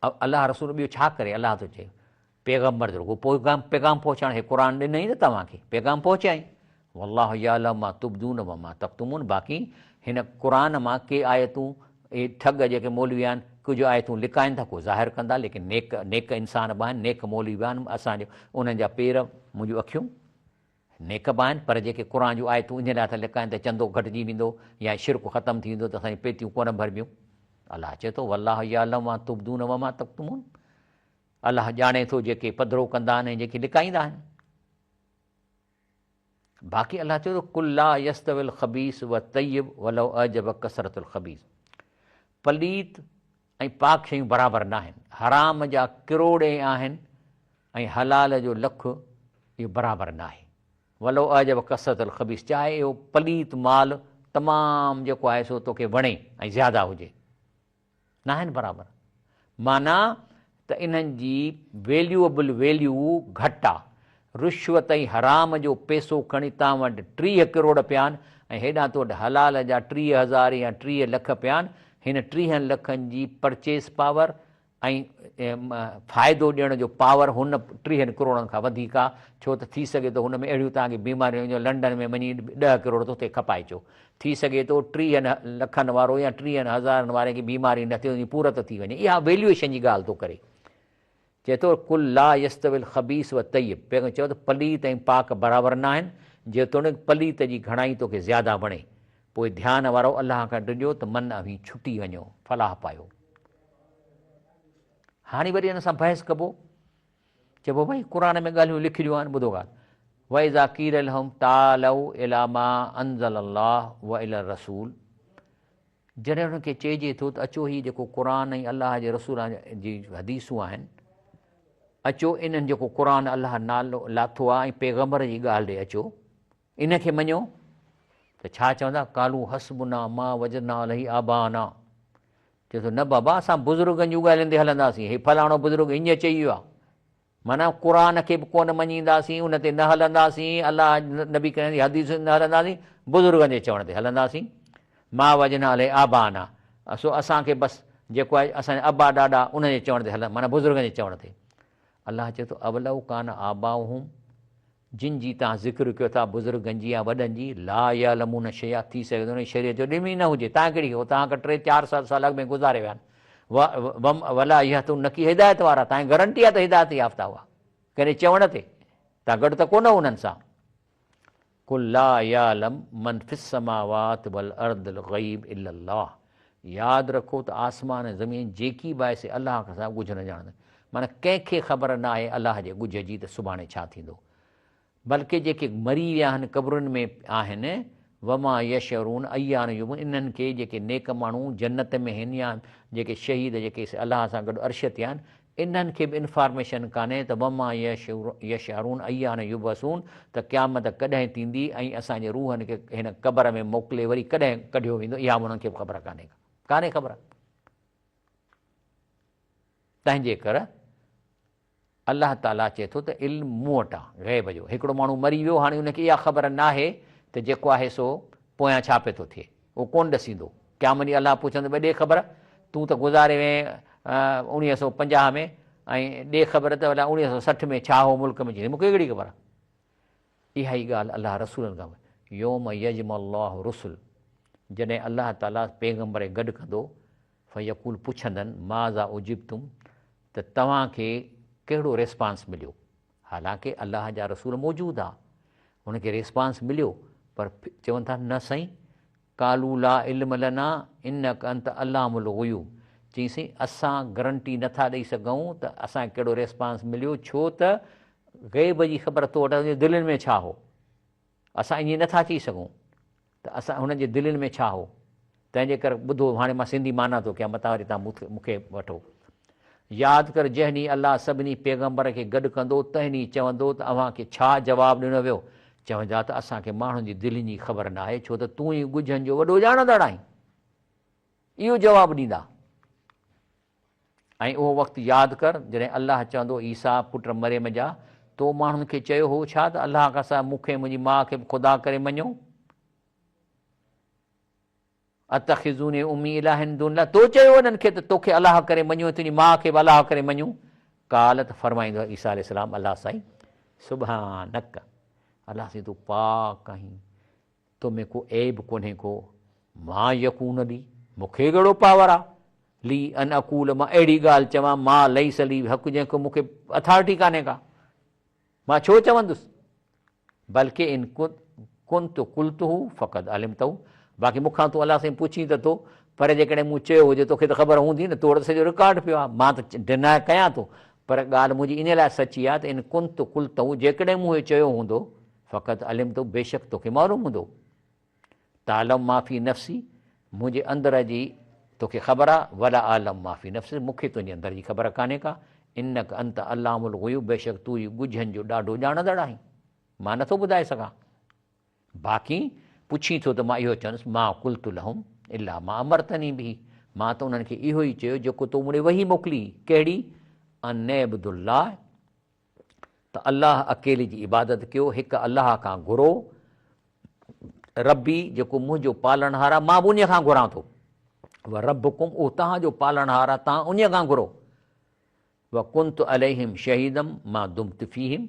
अलाह रसूल ॿियो छा करे? अलाह थो चए पैगम्बर जो पैगाम पहुचाइण, हे क़ुर ॾिनई न तव्हांखे, पैगाम पहुचाई। वल्लाहु यअलमु मा तुबदून व मा तक्तुमून, बाक़ी हिन क़ुर मां के आयतूं, इहे ठग जेके मौलवी आहिनि, कुझु आयतूं लिकाइनि था, को ज़ाहिर कंदा, लेकिन नेक इंसान बि आहिनि, नेक मौलवी बि आहिनि, असांजो उन्हनि जा पेर, मुंहिंजूं अखियूं नेक बि आहिनि, पर जेके क़ुर जूं आयतूं इन लाइ था लिकाइनि त चंदो घटिजी वेंदो या शिरक ख़तमु थी वेंदो, त असांजी पेतियूं कोन भरबियूं। अलाह चए थो वल्लाहु यअलमु मा तुबदून व मा तक्तुमून, अलाह ॼाणे थो जेके पधिरो कंदा आहिनि ऐं जेके लिकाईंदा आहिनि। बाक़ी अलाह चए थो कुल ला यस्तविल ख़बीस व तय्यब वलो अजब कसरतुल ख़बीस, पलीत ऐं पाक शयूं बराबरि न आहिनि, हराम जा किरोड़े आहिनि ऐं हलाल जो लखु, इहो बराबरि न आहे। वलो अजब कसरतुल ख़बीस, चाहे इहो पलीत माल तमामु जेको आहे सो तोखे वणे ऐं ज़्यादा हुजे, न आहिनि बराबरि। माना त इन्हनि जी वैल्यूएबल वैल्यू घटि आहे। रुश्वत ऐं हराम जो पैसो खणी तव्हां वटि 30 करोड़ पिया आहिनि ऐं हेॾां तो वटि हलाल जा 30,000 या 30 लख पिया आहिनि, हिन 30 लखनि जी परचेस पावर ऐं फ़ाइदो ॾियण जो पावर हुन 30 करोड़नि खां वधीक आहे। छो त थी सघे थो हुन में अहिड़ियूं तव्हांखे बीमारियूं, जो लंडन में वञी 10 करोड़ तो ते खपाए अचो, थी सघे थो 30 लखनि वारो या 30,000 वारे खे बीमारी न थिए, पूरत थी वञे। इहा वैल्यूएशन जी ॻाल्हि थो करे। चए थो कुल ला यस्तविल ख़बीस व तय्यब, पहिरियों चयो त पलीत ऐं पाक बराबरि न आहिनि, जेतोणीकि पलीत जी घणाई तोखे ज़्यादा वणे, पोइ ध्यानु वारो अलाह खां डिॼो त मन अभी छुटी वञो, फलाह पायो। हाणे वरी हिन सां बहस कबो, चइबो भई क़ुर में ॻाल्हियूं लिखियूं आहिनि, ॿुधो ॻाल्हि वइज़ा क़ील लहुम तालऊ इला मा अंज़ल अल्लाह व इला रसूल, जॾहिं हुनखे चइजे थो त अचो ही जेको क़ुर ऐं अलाह जे रसूल जी हदीसूं आहिनि, अचो इन्हनि जेको क़ुर अलाह नालो लाथो आहे ऐं पैगम्बर जी ॻाल्हि ॾे अचो, इनखे मञो, त छा चवंदा? कालू हसबुना मा वजना अलही आबाना, चए थो न बाबा असां बुज़ुर्गनि जूं ॻाल्हियुनि ते हलंदासीं, हे फलाणो बुज़ुर्ग हीअं चई वियो आहे, माना क़ुर खे बि कोन मञींदासीं, उन ते न हलंदासीं, अलाह नबी करण जी हदीस न हलंदासीं, बुज़ुर्गनि जे चवण ते हलंदासीं। मा वजना अलही आबाना, सो असांखे बसि जेको आहे असांजा अबा ॾाॾा उनजे चवण ते हलनि, माना बुज़ुर्गनि जे चवण ते। अलाह चए थो अवलऊ कान आबाउहुम, जिन जी तव्हां ज़िक्र कयो था बुज़ुर्गनि जी या वॾनि जी, ला यअलमून शैआ, थी सघे थो उन शरीयत जो ॾिमी न हुजे, तव्हां कहिड़ी हो, तव्हां खां 3-4 साल अॻु में गुज़ारे विया आहिनि। वला इहा तूं न की हिदायत वारा, तव्हांजी गारंटी आहे त हिदायत याफ़्ता हुआ, कॾहिं चवण ते। तव्हां गॾु त कोन उन्हनि सां। कुल ला यालम मन फिस समावात वल अर्दिल ग़ैब इल्लल्लाह। यादि रखो त आसमान ऐं ज़मीन जेकी बि आहे से अलाह सां ॻुझ न ॼाणंदा। माना कंहिंखे ख़बर न आहे अलाह जे ॻुझ जी त सुभाणे छा थींदो। बल्कि जेके मरी विया आहिनि क़बरुनि में आहिनि, वमा यशरून अयान युबन, इन्हनि खे जेके नेक माण्हू जन्नत में आहिनि या जेके शहीद जेके अलाह सां गॾु अर्श ते आहिनि, इन्हनि खे बि इंफॉर्मेशन कान्हे त वमा यशरून अयान युबसून, त क़यामत कॾहिं थींदी ऐं असांजे रूहनि खे हिन क़बर में मोकिले वरी कॾहिं कढियो वेंदो, इहा उन्हनि खे बि ख़बर कान्हे ख़बर। तंहिंजे करे अलाह ताला चए थो त इल्मु मूं वटि आहे ग़ैब जो। हिकिड़ो माण्हू मरी वियो, हाणे हुनखे इहा ख़बर न आहे त जेको आहे सो पोयां छा पियो थो थिए, उहो कोन ॾसींदो। क़यामत ॾींहुं अलाह पुछंदो भई ॾे ख़बर, तूं त गुज़ारे वएं 1950 में, ऐं ॾे ख़बर त अलाए 1960 में छा हो मुल्क में, चई मूंखे कहिड़ी ख़बर आहे। इहा ई ॻाल्हि अलाह रसूलनि खां, योम यजमल्लाहु रुसुल, जॾहिं अलाह ताला पैगम्बर गॾु कंदो, फयकूल पुछंदनि माज़ा उजिबतुम, त तव्हांखे कहिड़ो रिस्पॉन्स मिलियो। हालांकि अलाह जा रसूल मौजूदु आहे, हुनखे रिस्पॉन्स मिलियो, पर चवनि था न साईं, कालू ला इल्म लना इन्नक अंत अल्लामुल ग़ुयूब, चईंसीं असां गारंटी नथा ॾेई सघूं त असांखे कहिड़ो रिस्पॉन्स मिलियो, छो त ग़ैब जी ख़बर तो वटि दिलनि में छा हो, असां ईअं नथा चई सघूं त असां हुननि जे दिलनि में छा हो। तंहिंजे करे ॿुधो, हाणे मां सिंधी माना थो कयां, मथां वरी तव्हां मूंखे वठो। यादि कर जंहिं ॾींहुं अलाह सभिनी पैगम्बर खे गॾु कंदो, तंहिं ॾींहुं चवंदो त अव्हांखे छा जवाबु ॾिनो वियो। चवंदा त असांखे माण्हुनि जी दिलनि जी ख़बर न आहे, छो त तूं ई ॻुझनि जो वॾो ॼाणंदड़ आहीं, इहो जवाबु ॾींदा। ऐं उहो वक़्तु यादि कर जॾहिं अलाह चवंदो ईसा पुट मरियम जा, तो माण्हुनि खे चयो हो छा त अलाह खां सवाइ मूंखे मुंहिंजी माउ खे ख़ुदा करे मञो, अतखिज़ूनी उम्मी इलाहन दुन, तो चयो उन्हनि खे त तोखे अलाह करे मञो, तुंहिंजी माउ खे बि अलाह करे मञूं। काल त फरमाईंदो आहे ईसा अलैहिस्सलाम, अलाह साईं सुभानक, अलाह साईं तूं पाक आहीं, तो में को ऐब कोन्हे को, मां यकून ली, मूंखे कहिड़ो पावर आहे, ली अन अकूल, मां अहिड़ी ॻाल्हि चवां, मां लई सली हक़, जंहिंखे मूंखे अथॉरिटी कान्हे का, मां छो चवंदुसि। बल्कि इन कुंत कुल्तु फ़क़त अलिमतहु, बाक़ी मूंखां तूं अलाह साईं पुछी त थो, पर जेकॾहिं मूं चयो हुजे तोखे त ख़बर हूंदी न, तो वटि सॼो रिकॉर्ड पियो आहे, मां त डिनाए कयां थो, पर ॻाल्हि मुंहिंजी इन लाइ सची आहे त इन कुंत कुल्तहु, जेकॾहिं मूं इहो चयो हूंदो, फ़क़त अलिमतहु, बेशक तोखे मालूम हूंदो, तालम माफ़ी नफ़्सी, मुंहिंजे अंदर जी तोखे ख़बर आहे, वला आलम माफ़ी नफ़्सी, मूंखे तुंहिंजे अंदर जी ख़बर कान्हे का, इनक अंत अल्लामुल ग़ुयूब, बेशक तूं ई ॻुझनि जो ॾाढो ॼाणंदड़ आहीं, मां नथो ॿुधाए सघां। बाक़ी पुछी थो त मां इहो चवंदुसि, मां कुल्तु लहुम इला मां अमरतनी बि, मां त उन्हनि खे इहो ई चयो जेको तो मूं ॾे वही मोकिली, कहिड़ी, अनैबुदुल्लाह, त अलाह अकेले जी इबादत कयो, हिकु अलाह खां घुरो, रबी जेको मुंहिंजो पालनहार आहे, मां बि उन खां घुरां थो, व रबकुम, उहो तव्हांजो पालनहार आहे, तव्हां उन खां घुरो, व कुंत अलैहिम शहीदम मां दुमत फीहिम,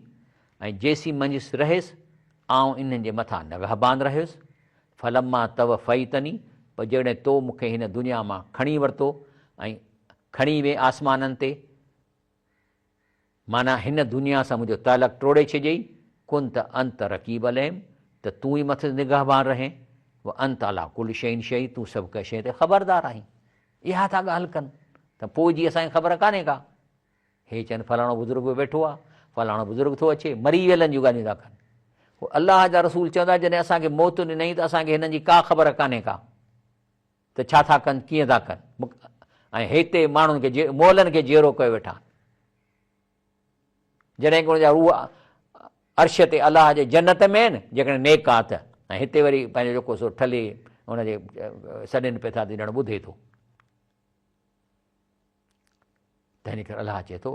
ऐं जेसी मंझि रहियसि आउं इन्हनि जे मथां निगहबान रहियुसि, फलम्मा तव फ़ईतनी, पर जॾहिं तो मूंखे हिन दुनिया मां खणी वरितो ऐं खणी वे आसमाननि ते, माना हिन दुनिया सां मुंहिंजो तालुक़ टोड़े छॾियई, कुंत अंत रकीब अलैहिम, त तूं ई मथे निगहबान रहे, व अंत अला कुल शइन शही, तूं सभु कंहिं शइ ते ख़बरदार आहीं। इहा था ॻाल्हि कनि, त पोइ जी असांखे ख़बर कान्हे का, हे चवनि फलाणो बुज़ुर्ग वेठो आहे, फलाणो बुज़ुर्ग थो अचे, मरी वियलनि जूं ॻाल्हियूं था कनि। अलाह जा रसूल चवंदा जॾहिं असांखे मौत ॾिनई त असांखे हिननि जी का ख़बर कान्हे का, त छा था कनि, कीअं था कनि, ऐं हिते माण्हुनि खे मोलनि खे जहिड़ो कयो वेठा, जॾहिं की हुनजा रूह अर्श ते अलाह जे जन्नत में आहिनि, जेकॾहिं नेक आहे त, ऐं हिते वरी पंहिंजो जेको सो ठले हुनजे सॾनि पे था ॾियणु ॿुधे थो। तंहिं करे अलाह चए थो,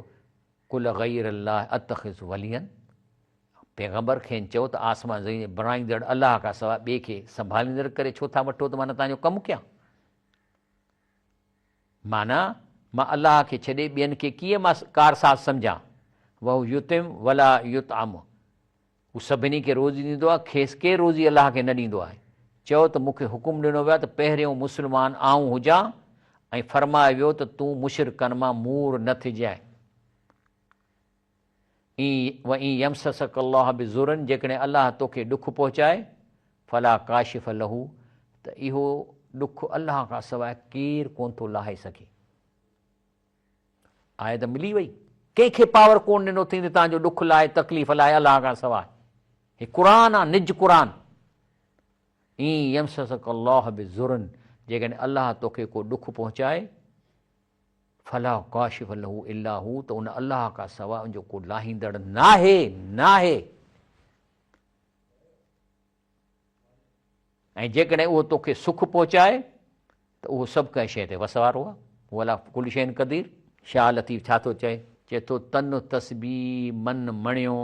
कुल गैर अल्लाह अतखिज़ वलियन, पैगम्बर खे चयो त आसमान ज़मीन बणाईंदड़ अलाह खां सवाइ ॿिए खे संभालींदड़ करे छो था वठो, त माना तव्हांजो कमु कयां, माना मां अलाह खे छॾे ॿियनि खे कीअं मां कारसाज़ सम्झां, वहू युतिम वला युतअम, हू सभिनी खे रोज़ी ॾींदो आहे, खेसि केरु रोज़ी अलाह खे न ॾींदो आहे। चयो त मूंखे हुकुम ॾिनो वियो आहे त पहिरियों मुस्लमान आऊं हुजां, ऐं फरमाए वियो त तूं मुशरिकनि मां मूर न थिजांइ। ईं यमससक अल्लाह बिज़ुरन, जेकॾहिं अलाह तोखे ॾुखु पहुचाए, फला काशिफ लहू, त इहो ॾुखु अलाह खां सवाइ केरु कोन थो लाहे सघे। आहे त मिली वई, कंहिंखे पावर कोन ॾिनो थींदो तव्हांजो ॾुखु लाहे, तकलीफ़ लाहे अलाह खां सवाइ। ही क़ुरान आहे, निज क़ुरान। ईं यमससक अल्लाह बिज़ुरन, जेकॾहिं अलाह तोखे को ॾुखु पहुचाए, फला काशिफ लहू इल्ला हू, त उन अलाह खां सवाइ उनजो को लाहींदड़ नाहे। ऐं जेकॾहिं उहो तोखे सुख पहुचाए त उहो सभु कंहिं शइ ते वस वारो आहे। उहो अला कुल शैइन क़दीर। शाह लतीफ़ छा थो चए? चए थो तन तस्बी मन मणियो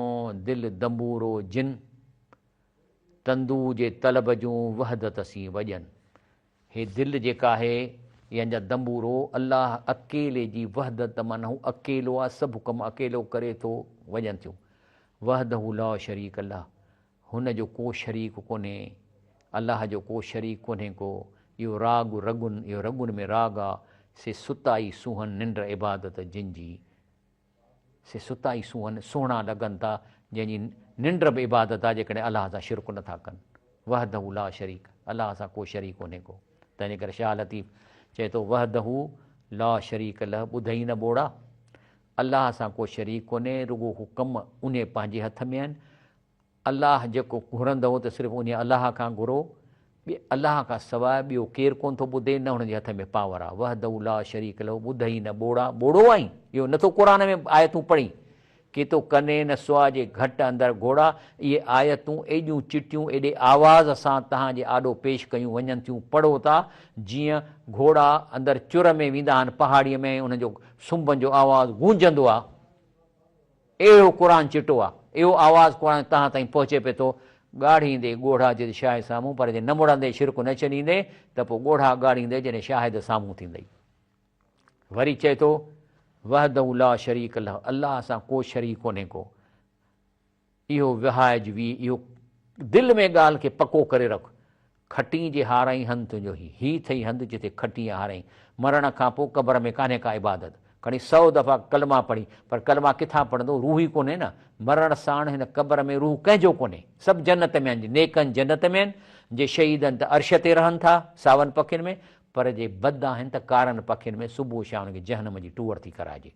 दिलि दंबूरो जिन, तंदू जे तलब जूं वहदत सी वॼनि। हे दिलि जेका आहे या जा दंबूरो, अलाह अकेले जी वहदत, माना हू अकेलो आहे, सभु कमु अकेलो करे थो, वॼनि थियूं। वहदहू ला शरीक अलाह, हुन जो को शरीक कोन्हे, अलाह जो को शरीक कोन्हे को। इहो राग रगुन, इहो रगुन में राग आहे। से सुताई सुहन निंड इबादत जिन जी, से सुताई सुहन सुहिणा लॻनि था, जंहिंजी निंड बि इबादत आहे, जेकॾहिं अलाह सां शिरक नथा कनि। वहदहू ला शरीक, अलाह सां को शरीक कोन्हे को। तंहिंजे करे शाह लतीफ़ चए थो वहदहू ला शरीक लह, ॿुधई न ॿोड़ा, अलाह सां को शरीक कोन्हे, रुॻो हू कमु उन पंहिंजे हथ में आहिनि। अलाह जेको घुरंदो त सिर्फ़ु उन अलाह खां घुरो, अलाह खां सवाइ ॿियो केरु कोन थो ॿुधे, न हुनजे हथ में पावर आहे। वहदहू ला शरीक लहू, ॿुधई न ॿोड़ा, ॿोड़ो आई इहो नथो क़ुरान में आयतूं पढ़ी कि तो कने न सुआ जे घटि अंदरि घोड़ा। इहे आयतूं एॾियूं चिटियूं एॾे आवाज़ सां तव्हांजे आॾो पेश कयूं वञनि थियूं। पढ़ो था जीअं घोड़ा अंदरि चुर में वेंदा आहिनि पहाड़ीअ में, उनजो सुंभनि जो आवाज़ु गूंजंदो आहे, अहिड़ो क़ुरान चिटो आहे। इहो आवाज़ु क़ुरान तव्हां ताईं पहुचे पिए थो। ॻाढ़ींदे ॻोढ़ा जे शाह साम्हूं, पर जे न मुड़ंदे शिरक न छॾींदे त पोइ ॻोढ़ा ॻाढ़ींदे जॾहिं शाहिद साम्हूं थींदई। वरी चए थो वहदहू ला शरीक लह, अलाह सां को शरीक कोन्हे को। इहो विहाइज वी, इहो दिलि में ॻाल्हि खे पको करे रख। खटी जे हाराई हंधु तुंहिंजो ही अथई हंधु जिते खटी हाराई। मरण खां पोइ क़बर में कान्हे का इबादत। खणी 100 दफ़ा कलमा पढ़ी, पर कलमा किथां पढ़ंदो? रूह ई कोन्हे न। मरण साण हिन क़बर में रूह कंहिंजो कोन्हे। सभु जन्नत में आहिनि। नेकनि जन्नत में आहिनि, जे शहीदनि त अर्श ते रहनि था सावनि पखियुनि में, पर जे बद आहिनि त कारनि पखियुनि में सुबुह शाम खे जहनम जी टूअर थी कराइजे।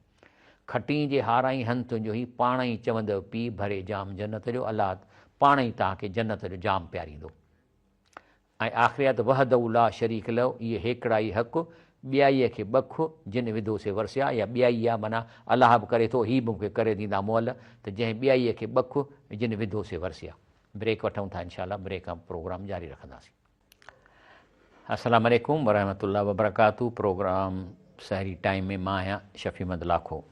खटी जे हाराई हंधु तुंहिंजो ही, पाण ई चवंदव पी भरे जाम जन्नत जो, अलाह पाण ई तव्हांखे जन्नत जो जाम पियारींदो। ऐं आख़िरियत वहदहू ला शरीक लहू, इहे हेकड़ा ई हक़, ॿियाईअ खे बख जिन विधो से वरसिया। या ॿियाई आहे माना अलाह बि करे थो, ही बि मूंखे करे ॾींदा मुअल, त जंहिं ॿियाईअ खे बख जिन विधो से वरसिया। ब्रेक वठूं था, इंशाअल्लाह ब्रेक खां प्रोग्राम जारी रखंदासीं। अस्सलामु अलैकुम वरहमतुल्लाहि वबरकातुहू। प्रोग्राम सहरी टाइम में मां आहियां शफ़ी अहमद लाखो।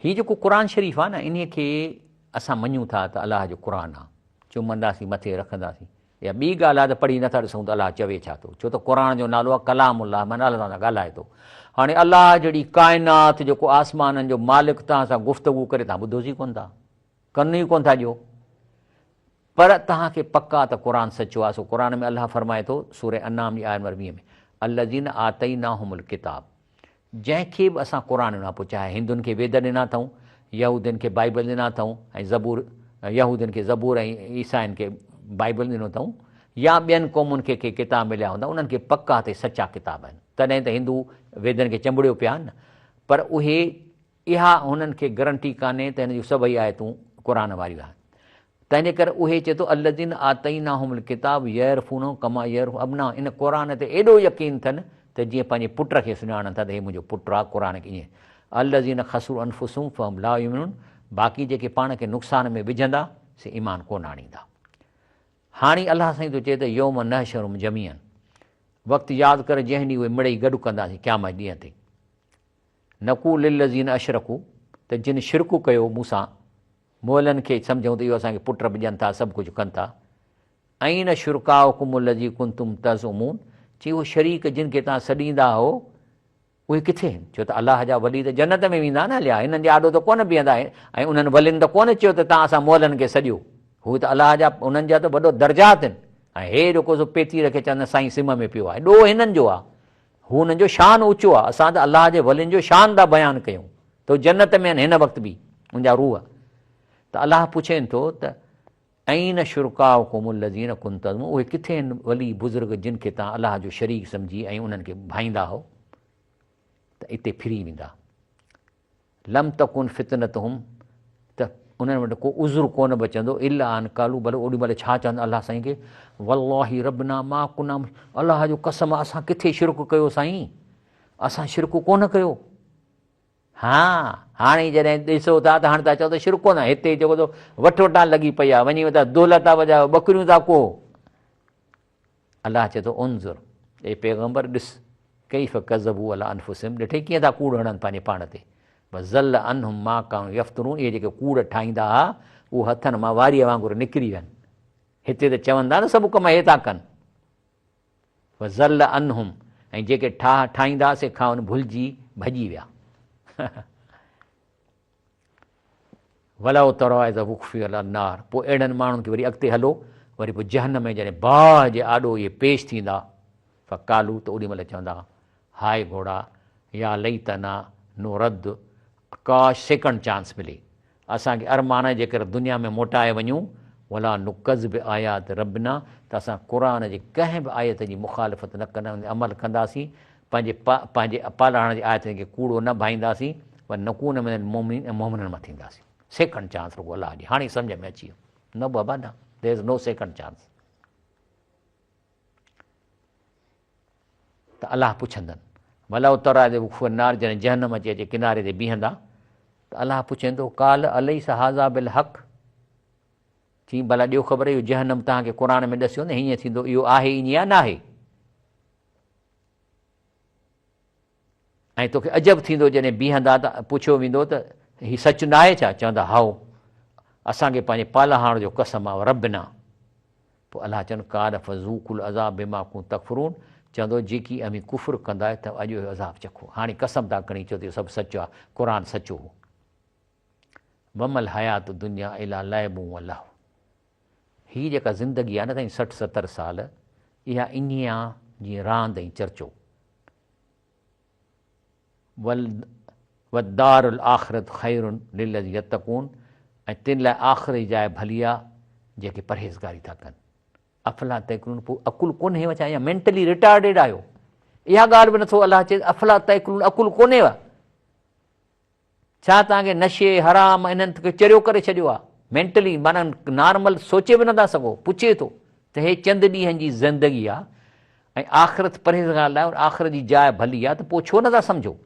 हीउ जेको क़ुरान शरीफ़ आहे न, इन खे असां मञूं था त अलाह जो क़ुरान आहे, चुमंदासीं मथे रखंदासीं। या ॿी ॻाल्हि आहे त पढ़ी नथा ॾिसूं त अलाह चवे छा थो, छो त क़ुरान जो नालो आहे कलामुल्लाह, माना अलाह सां ॻाल्हाए थो। हाणे अलाह जहिड़ी काइनात जेको आसमाननि जो मालिक तव्हां सां गुफ़्तगू करे, तव्हां ॿुधोसीं कोन था, कन ई कोन था ॾियो। पर तव्हांखे पका त क़ुरान सचो आहे। सो क़ुरान में अलाह फरमाए थो सूरह अनाम जी आयत नंबर 20 में, अल्लज़ीन आतैनाहुमुल किताब, जंहिंखे बि असां क़ुरान ॾिना, पोइ चाहे हिंदुनि खे वेद ॾिना अथऊं, यहूदियुनि खे बाइबल ॾिना अथऊं, ऐं ज़बूर, यहूदियुनि खे ज़बूर ऐं ईसाइनि खे बाइबल ॾिनो अथऊं, या ॿियनि क़ौमुनि खे किताब मिलिया हूंदा, उन्हनि खे पका ते सचा किताब आहिनि। तॾहिं त हिंदू वेदनि खे चंबड़ियो पिया आहिनि न, पर उहे इहा हुननि खे गारंटी कान्हे त हिन जूं सभई आयतूं क़ुरान वारियूं आहिनि। तंहिंजे करे उहे चए थो अल्लज़ीन आतैनाहुमुल किताब यअरिफूनहु कमा यअरिफू अबनाअहुम, इन क़ुरान ते एॾो यकीन अथनि त जीअं पंहिंजे पुट खे सुञाणनि था त हे मुंहिंजो पुटु आहे। क़ुरान खे ईअं अल्लज़ीन खसरू अनफुसहुम फहुम ला युमिनून, बाक़ी जेके पाण खे नुक़सान में विझंदा से ईमान कोन आणींदा। हाणे अलाह साईं थो चए त यौम नहशरुहुम जमीअन, वक़्तु यादि कर जंहिं ॾींहुं उहे मिड़ई गॾु कंदासीं क़यामत ॾींहं ते। नक़ूलु लिल्लज़ीन अशरकू, त जिन शिरकु कयो मूंसां, मोलनि खे सम्झूं त इहो असांखे पुट बि ॾियनि था, सभु कुझु कनि था। ऐं न शुरकाउकुम लज़ी कुंतुम तज़उमून, चई उहे शरीक जिन खे तव्हां सॾींदा हो उहे किथे आहिनि? छो त अलाह जा वली त जन्नत में वेंदा न हलिया, हिननि जे आॾो त कोन बीहंदा। ऐं उन्हनि वलियुनि त कोन चयो त तव्हां असां मोलनि खे सॼियो, हू त अलाह जा उन्हनि जा त वॾो दर्जात आहिनि। ऐं हे जेको सो पेती रखे चवंदा साईं सिम में पियो आहे, एॾो हिननि जो आहे, हू हुननि जो शान ऊचो आहे। असां त अलाह जे वलियुनि जो शान था बयानु कयूं, त जन्नत में आहिनि हिन वक़्तु बि। मुंहिंजा रूह। त अलाह पुछेनि थो त ऐन शुरकाउ क़ौमुल लज़ीन कुंतम, उहे किथे आहिनि वली बुज़ुर्ग जिन खे तव्हां अलाह जो शरीक सम्झी ऐं उन्हनि खे भाईंदा हो, त इते फिरी वेंदा। लम तकुन फितनतहुम, त उन्हनि वटि को उज़ुर कोन बचंदो, इला आन कालू, भले ओॾी महिल छा चवंदा अलाह साईं खे, वल्लाहि रबना मा कुना, अलाह जो कसम असां किथे शिरक कयो साईं, असां शिरक कोन कयो। हा हाणे जॾहिं ॾिसो था त हाणे था चओ त शिरक कोन, हिते जेको त वठ वठा लॻी पई आहे, वञी था दोल था वॼायो, ॿकरियूं था को। अलाह चए थो उनज़ुर, ए पैगंबर ॾिस, कैफ़ कज़बू अला अनफुसिहिम, ॾिठे कीअं था कूड़ हणनि पंहिंजे पाण ते। बस ज़ल अनहुम मा कानू यफ्तरून, इहे जेके कूड़ ठाहींदा हुआ उहे हथनि मां वारीअ वांगुरु निकिरी विया आहिनि। हिते त चवंदा न सभु कम हे था कनि। बस ज़ल अनहुम, ऐं जेके ठाहींदा सेखां उन भुलिजी भॼी विया। वलउ तरो त वुखफ़ी अला नार, पोइ अहिड़नि माण्हुनि खे वरी अॻिते हलो, वरी पोइ जहन में जॾहिं बाह जे आॾो इहे पेश थींदा, फ़कालू, त ओॾी महिल चवंदा, हाय घोड़ा, या लई तना नो रद्द, काश सेकंड चांस मिले, असांखे अरमान जे करे दुनिया में मोटाए वञूं, वला नुकज़ बि आयात रबना, त असां क़ुर जे कंहिं बि आयत जी मुखालिफ़त न कंदा, अमल कंदासीं, पंहिंजे पालाण जी आयतनि खे कूड़ो न भाईंदासीं, पर नकून में मोमिननि मां थींदासीं। सेकंड चांस रुॻो अलाह जी, हाणे सम्झ में अची वियो, न बाबा न, there is no second chance. त अलाह पुछंदनि, भला उतराए नार, जॾहिं जहन्नम अचे अचे किनारे ते बीहंदा, त अलाह पुछे थो, काल अलई सहाज़ा बिल हक़, चई भला ॾियो ख़बर, इहो जहन्नम तव्हांखे क़ुर में ॾसियो न हीअं थींदो, इहो आहे ईअं या न आहे? ऐं तोखे अजब थींदो जॾहिं बीहंदा त पुछियो वेंदो त हीउ सच न आहे छा? चवंदा हाओ, असांखे पंहिंजे पालहाण जो कसम आहे रब न। पोइ अलाह चवनि, कार फज़ूकुल अज़ाब बिमा कुं तकफ़ुरून, चवंदो जेकी अमी कुफ़ुर कंदा त अॼु जो अज़ाब चखो। हाणे कसम था खणी चओ त सभु सचु आहे, क़ुर सचो हो। वमल हयात दुनिया इला लइबूं अलाह, हीअ जेका ज़िंदगी आहे न साईं 60-70 साल, इहा इन जीअं रांदि ऐं चर्चो। वदारुल आख़िरत ख़ैरुन लिल्लज़ीन यत्तक़ून, ऐं तिन लाइ आख़िर जी जाइ भली आहे जेके परहेज़गारी था कनि। अफ़ला तइक़िलून, पोइ अकुल कोन्हे छा, या मेंटली रिटार्डेड आहियो? इहा ॻाल्हि बि नथो अलाह चए, अफ़ला तइक़िलून, अकुल कोन्हेव छा? तव्हांखे नशे हराम इन्हनि खे चरियो करे छॾियो आहे मेंटली, माना नॉर्मल सोचे बि नथा सघो। पुछे थो त हे चंद ॾींहंनि जी ज़िंदगी आहे ऐं आख़िरत परहेज़गार लाइ आख़िरत जी जाइ भली आहे, त पोइ छो नथा सम्झो?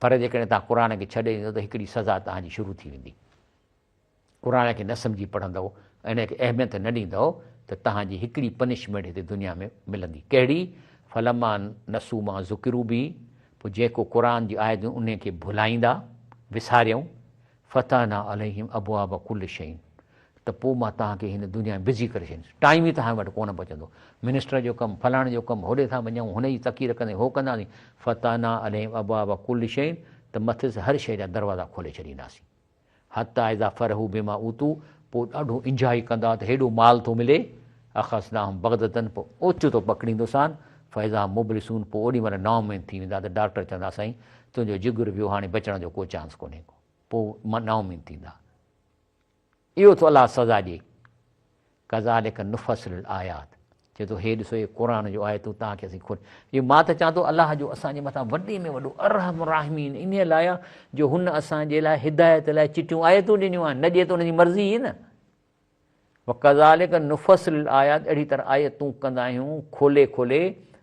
पर जेकॾहिं तव्हां क़ुर खे छॾे ॾींदो त हिकिड़ी सज़ा तव्हांजी शुरू थी वेंदी। क़ुर खे न सम्झी पढ़ंदव, इन खे अहमियत न ॾींदव, त तव्हांजी हिकिड़ी पनिशमेंट हिते दुनिया में मिलंदी। कहिड़ी? फलमा नसू मां ज़ुकिरू बि, पोइ जेको क़ुर जी आयतूं उन खे भुलाईंदा, विसारियऊं, फ़ताना अलैहिम अबवाब कुल्ल शइ, त पोइ मां तव्हांखे हिन दुनिया में बिज़ी करे छॾींदुसि। टाइम ई तव्हां वटि कोन बचंदो, मिनिस्टर जो कमु, फलाणे जो कमु, होॾे था वञूं, हुन जी तकीर कंदे हो कंदासीं। फ़ताना अलैहिम अबवाब कुल्ल शइ, त मथे हर शइ जा दरवाज़ा खोले छॾींदासीं। हता इज़ा फ़रहू बिमा ऊतू, पोइ ॾाढो इंजॉय कंदा त हेॾो माल थो मिले, अख़ज़नाहुम बग़ततन, पोइ ओचितो पकड़ींदोसानि, फ़इज़ा मुबलिसून, पोइ ओॾी महिल नाउमीद थी वेंदा, त डॉक्टर चवंदा साईं तुंहिंजो जिगर वियो, हाणे बचण जो को चांस कोन्हे को, पोइ मां नाउमीद थींदा। इहो थो अलाह सज़ा ॾिए। कज़ालिक नुफ़सिलुल आयात, चए थो हे ॾिसो, हे क़ुर जो आयतूं तव्हांखे असीं खोल, इहो मां त चवां थो अलाह जो असांजे मथां वॾे में वॾो अरहम राहिमीन, इन लाइ जो हुन असांजे लाइ हिदायत लाइ चिटियूं आयतूं ॾिनियूं आहिनि, न ॾिए त हुनजी मर्ज़ी ई न। कज़ालिक नुफ़सिलुल आयात, अहिड़ी तरह आयतूं कंदा आहियूं खोले खोले,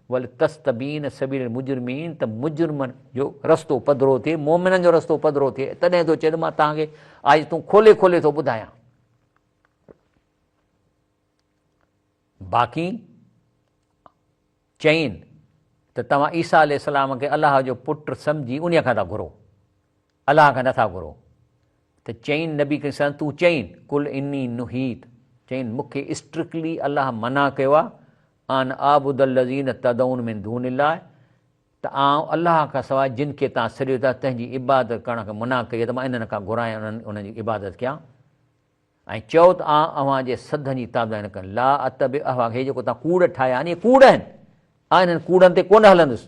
वल तस्तबीन सबील मुजरिमीन, त मुजरिमनि जो रस्तो पधिरो थिए, मोमिननि जो रस्तो पधिरो थिए। तॾहिं थो चए मां तव्हांखे आयतूं खोले खोले थो ॿुधायां। बाक़ी चइनि त तव्हां ईसा अलैहिस्सलाम खे अलाह जो पुटु सम्झी उन खां था घुरो, अलाह खां नथा घुरो। त चइनि नबी खे तूं चइनि कुल इनी नुहीत, चइनि मूंखे स्ट्रिक्टली अलाह मना कयो आहे, आन आबुदल लज़ीन तदउन मिन दूनिल्लाह, त आउं अलाह खां सवाइ जिन खे तव्हां सॾियो था तंहिंजी इबादत करण खां मना कई आहे, त मां इन्हनि खां घुरायां उन्हनि जी इबादत कयां। ऐं चओ त अव्हां जे सदनि जी ताबदारी न कनि, ला अतबि अहवा, हे जेको तव्हां कूड़ ठाहिया आहिनि, इहे कूड़ आहिनि, इन्हनि कूड़नि ते कोन हलंदुसि।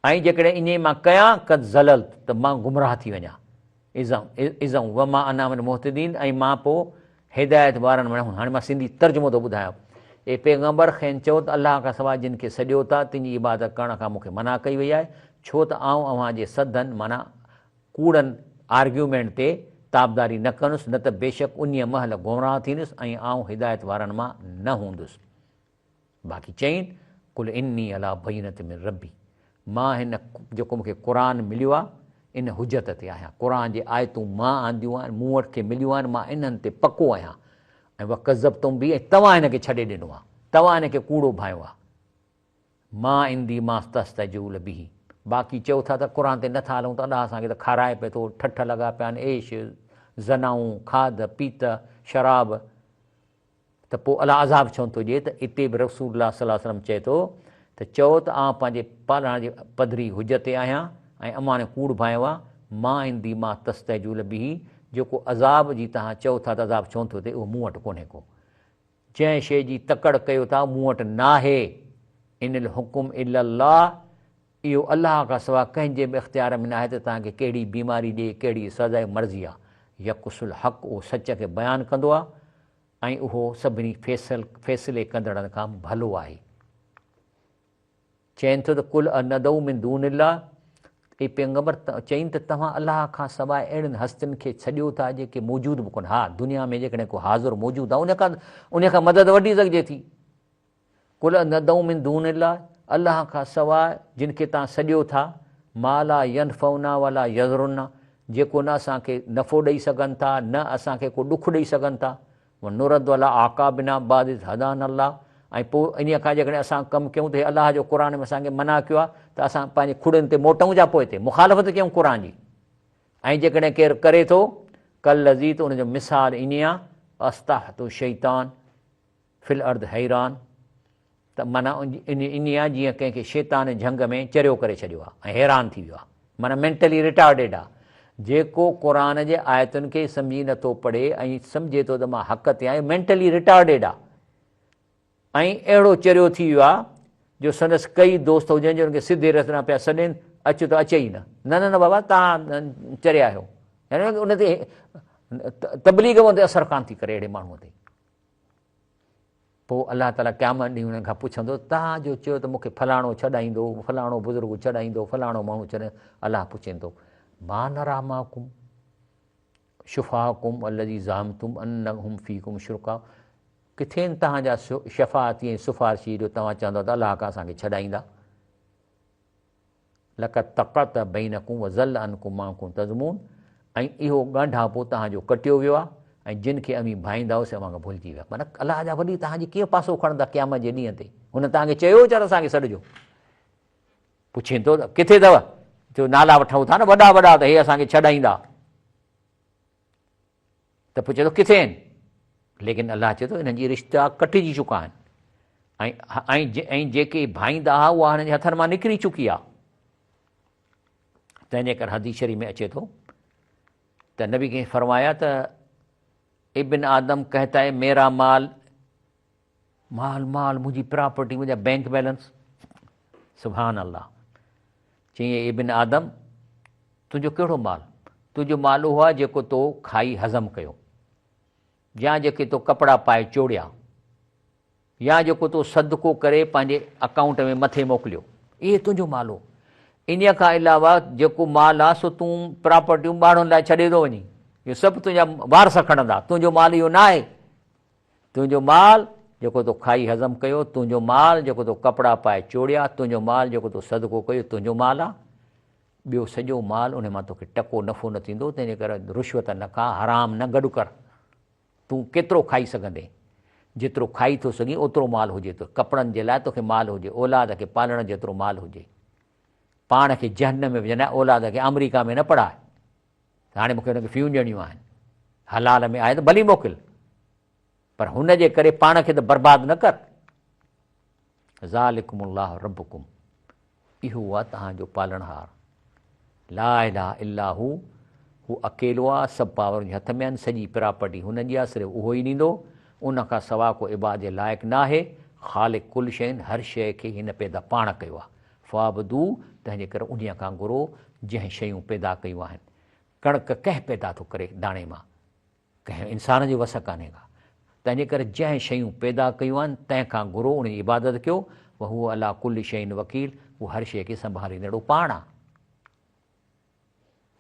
ऐं जेकॾहिं इन मां कयां कद ज़लल त मां गुमराह थी वञा, इज़म व मां अनाम मुहतदीन, ऐं मां पोइ हिदायत वारनि में। हाणे मां सिंधी तर्जुमो थो ॿुधायां। ए पैगंबर खेनि चयो त अलाह खां सवाइ जिन खे सॼो था तुंहिंजी इबादत करण खां मूंखे मना कई वई आहे, छो त आउं अव्हां जे सदनि माना कूड़नि आर्ग्यूमेंट ते ताबदारी न कंदुसि, न त बेशक उन महिल गुमराह थींदुसि ऐं आउं हिदायत वारनि मां न हूंदुसि। बाक़ी चईं कुल इन्नी अला बयनत में रबी, मां हिन जेको मूंखे क़ुर मिलियो आहे इन हुजत ते आहियां, क़ुर जे आयतूं मां आंदियूं आहिनि, मूं वटि खे मिलियूं आहिनि, मां इन्हनि ते पको आहियां। ऐं वक़ज़ब तुम बि, ऐं तव्हां हिन खे छॾे ॾिनो आहे, तव्हां हिन खे कूड़ो भायो आहे। मां ईंदी मां तस्तजूल बि, बाक़ी चओ था त क़ुर ते नथा हलूं त अलाह असांखे त खाराए पिए थो, ठठ लॻा पिया आहिनि, ऐश ज़नाऊं खाध पीत शराब, त पोइ अलाह अज़ाब छो थो ॾिए। त इते बि रसूलुल्लाह सल्लल्लाहु अलैहि वसल्लम चए थो त चओ त आउं पंहिंजे पालण जे पधरी हुज ते आहियां ऐं अमां ने कूड़ भायो आहे। मां ईंदी मां तस्तजूल बि, जेको अज़ाब जी तव्हां चओ था त अज़ाब छो थो थिए, उहो मूं वटि कोन्हे को। जंहिं शइ जी तकड़ कयो था मूं वटि नाहे, इन हुकुम इल्लल्लाह, इहो अलाह खां सवाइ कंहिंजे बि इख़्तियार में न आहे त तव्हांखे कहिड़ी बीमारी ॾिए, कहिड़ी सज़ा मर्ज़ी आहे। यकुसुल हक़, उहो सच खे बयानु कंदो आहे ऐं उहो सभिनी फ़ैसिले कंदड़नि खां भलो आहे। चवनि थो त कुल नदऊ मिन दूनिल्लाह, ए पैगंबर चईं त तव्हां अलाह खां सवाइ अहिड़नि हस्तियुनि खे छॾियो था जेके मौजूदु बि कोन। हा, दुनिया में जेकॾहिं को हाज़ुर मौजूदु आहे उन खां मदद वठी सघिजे थी। कुल नदऊ मिन दूनिल्लाह, अलाह खां सवाइ जिन खे तव्हां सॼो था, माला यनफउना वला यज़रुना, जेको न असांखे नफ़ो ॾेई सघनि था, न असांखे को ॾुखु ॾेई सघनि था। नुरद वाला आका बिना बादिस हदान अल्लाह, ऐं पोइ इन खां जेकॾहिं असां कमु कयूं त अलाह जो क़ुर में असांखे मना कयो आहे त असां पंहिंजे खुड़ियुनि ते मोटऊं जा पोइ हिते मुखालफ़त कयूं क़ुर जी। ऐं जेकॾहिं केरु करे थो कल लज़ी, त उनजो मिसाल इन आहे अस्ताहतु शैतान फिल अर्द हैरान, त माना इन आहे जीअं कंहिंखे शैतान झंग में चरियो करे छॾियो आहे ऐं हैरान थी वियो आहे, माना मेंटली रिटार्डेड आहे। जेको क़ुर जे आयतुनि खे सम्झी नथो पढ़े ऐं सम्झे थो त मां हक़ ते आहियां, मेंटली रिटार्डेड आहे ऐं अहिड़ो चरियो थी वियो आहे जो संदसि कई दोस्त हुजनि जो हुनखे सिधे रस्ते पिया सॾनि, अचु त अचे ई न, न बाबा तव्हां चरिया आहियो, यानी उन ते तबलीग ते असरु कान थी करे अहिड़े माण्हूअ ते। पोइ अलाह ताला क़यामत ॾींहुं हुननि खां पुछंदो तव्हां जो चयो त मूंखे फलाणो छॾाईंदो, फलाणो बुज़ुर्ग छॾाईंदो, फलाणो माण्हू छॾे, अलाह पुछे थो मां नरामाकुम शुफ़ाकुम अल्लज़ी ज़ामतुम अन्नहुम फ़ीकुम शुरका, किथे आहिनि तव्हांजा शफ़ाअती ऐं सिफ़ारिशी जो तव्हां चवंदव त अलाह खां असांखे छॾाईंदा। लक़द तक़त बैनकुम व ज़ल अनकुम मा कुंतुम तज़मून, ऐं इहो ॻंढा पोइ तव्हांजो कटियो वियो आहे ऐं जिन खे अमी भाईंदा हुओसीं अव्हां खां भुलिजी विया। माना अलाह जा वॾी तव्हांजी कीअं पासो खणंदा क़यामत जे ॾींहं ते? हुन तव्हांखे चयो चर असांखे सॾिजो, पुछे थो त किथे अथव, जो नाला वठूं था न वॾा वॾा त हे असांखे छॾाईंदा, त पुछे थो किथे आहिनि, लेकिन अलाह चए थो हिननि जी रिश्ता कटिजी चुका आहिनि ऐं जेके भाईंदा हुआ उहा हिननि जे हथनि मां निकिरी चुकी आहे। तंहिंजे करे हदीस शरीफ़ में अचे थो त नबी खे फरमाया त इब्न आदम कहता है मेरा माल माल माल मुंहिंजी प्रॉपर्टी, मुंहिंजा बैंक बैलेंस, सुभान अल्लाह। चईं इब्न आदम तुंहिंजो कहिड़ो माल? तुंहिंजो माल उहो आहे जेको तो खाई हज़म कयो, या जेके तो कपिड़ा पाए चोड़िया, या जेको तो सदको करे पंहिंजे अकाउंट में मथे मोकिलियो, इहे तुंहिंजो माल हो। इन खां अलावा जेको माल आहे सो तूं प्रॉपर्टियूं ॿारनि लाइ छॾे थो वञी, इहो सभु तुंहिंजा वारस खणंदा, तुंहिंजो माल इहो न आहे। तुंहिंजो माल जेको तो खाई हज़म कयो, तुंहिंजो माल जेको तो कपिड़ा पाए चोड़िया, तुंहिंजो माल जेको तो सदको कयो, तुंहिंजो माल आहे। ॿियो सॼो माल उन मां तोखे टको नफ़ो न थींदो, तंहिंजे करे रुश्वत न खा, हराम न गॾु कर। तूं केतिरो खाई सघंदे, जेतिरो खाई थो सघीं ओतिरो माल हुजे तो, कपिड़नि जे लाइ तोखे माल हुजे, औलाद खे पालण जेतिरो माल हुजे। पाण खे जहन्नम में विझंदा, औलाद खे अमरीका में न पढ़ाए। हाणे मूंखे हुनखे फ़ियूं ॾियणियूं आहिनि, हलाल में आहे त भली मोकिल, पर हुन जे करे पाण खे त बर्बादु न कर। ज़ालिकुमुल्लाहु रब्बुकुम, इहो आहे तव्हांजो पालणहार। ला इलाहा इल्ला हू अकेलो आहे, सभु पावर जे हथ में आहिनि, सॼी प्रॉपर्टी हुनजी आहे, सिर्फ़ु उहो ई ॾींदो, उन खां सवाइ को इबाद जे लाइक़ु न आहे। ख़ालिक़ कुल शइ, हर शइ खे हिन पैदा पाण कयो आहे। फ़ाबदू, तंहिंजे करे उन खां घुरो जंहिं शयूं पैदा कयूं आहिनि। कणिक कंहिं पैदा थो करे दाणे मां, कंहिं इंसान जे वस कान्हे का। तंहिंजे करे जंहिं शयूं पैदा कयूं आहिनि तंहिंखां घुरो, उन जी इबादत कयो। हू अला कुल शयुनि वकील, उहो हर शइ खे संभालींदड़ो पाण आहे।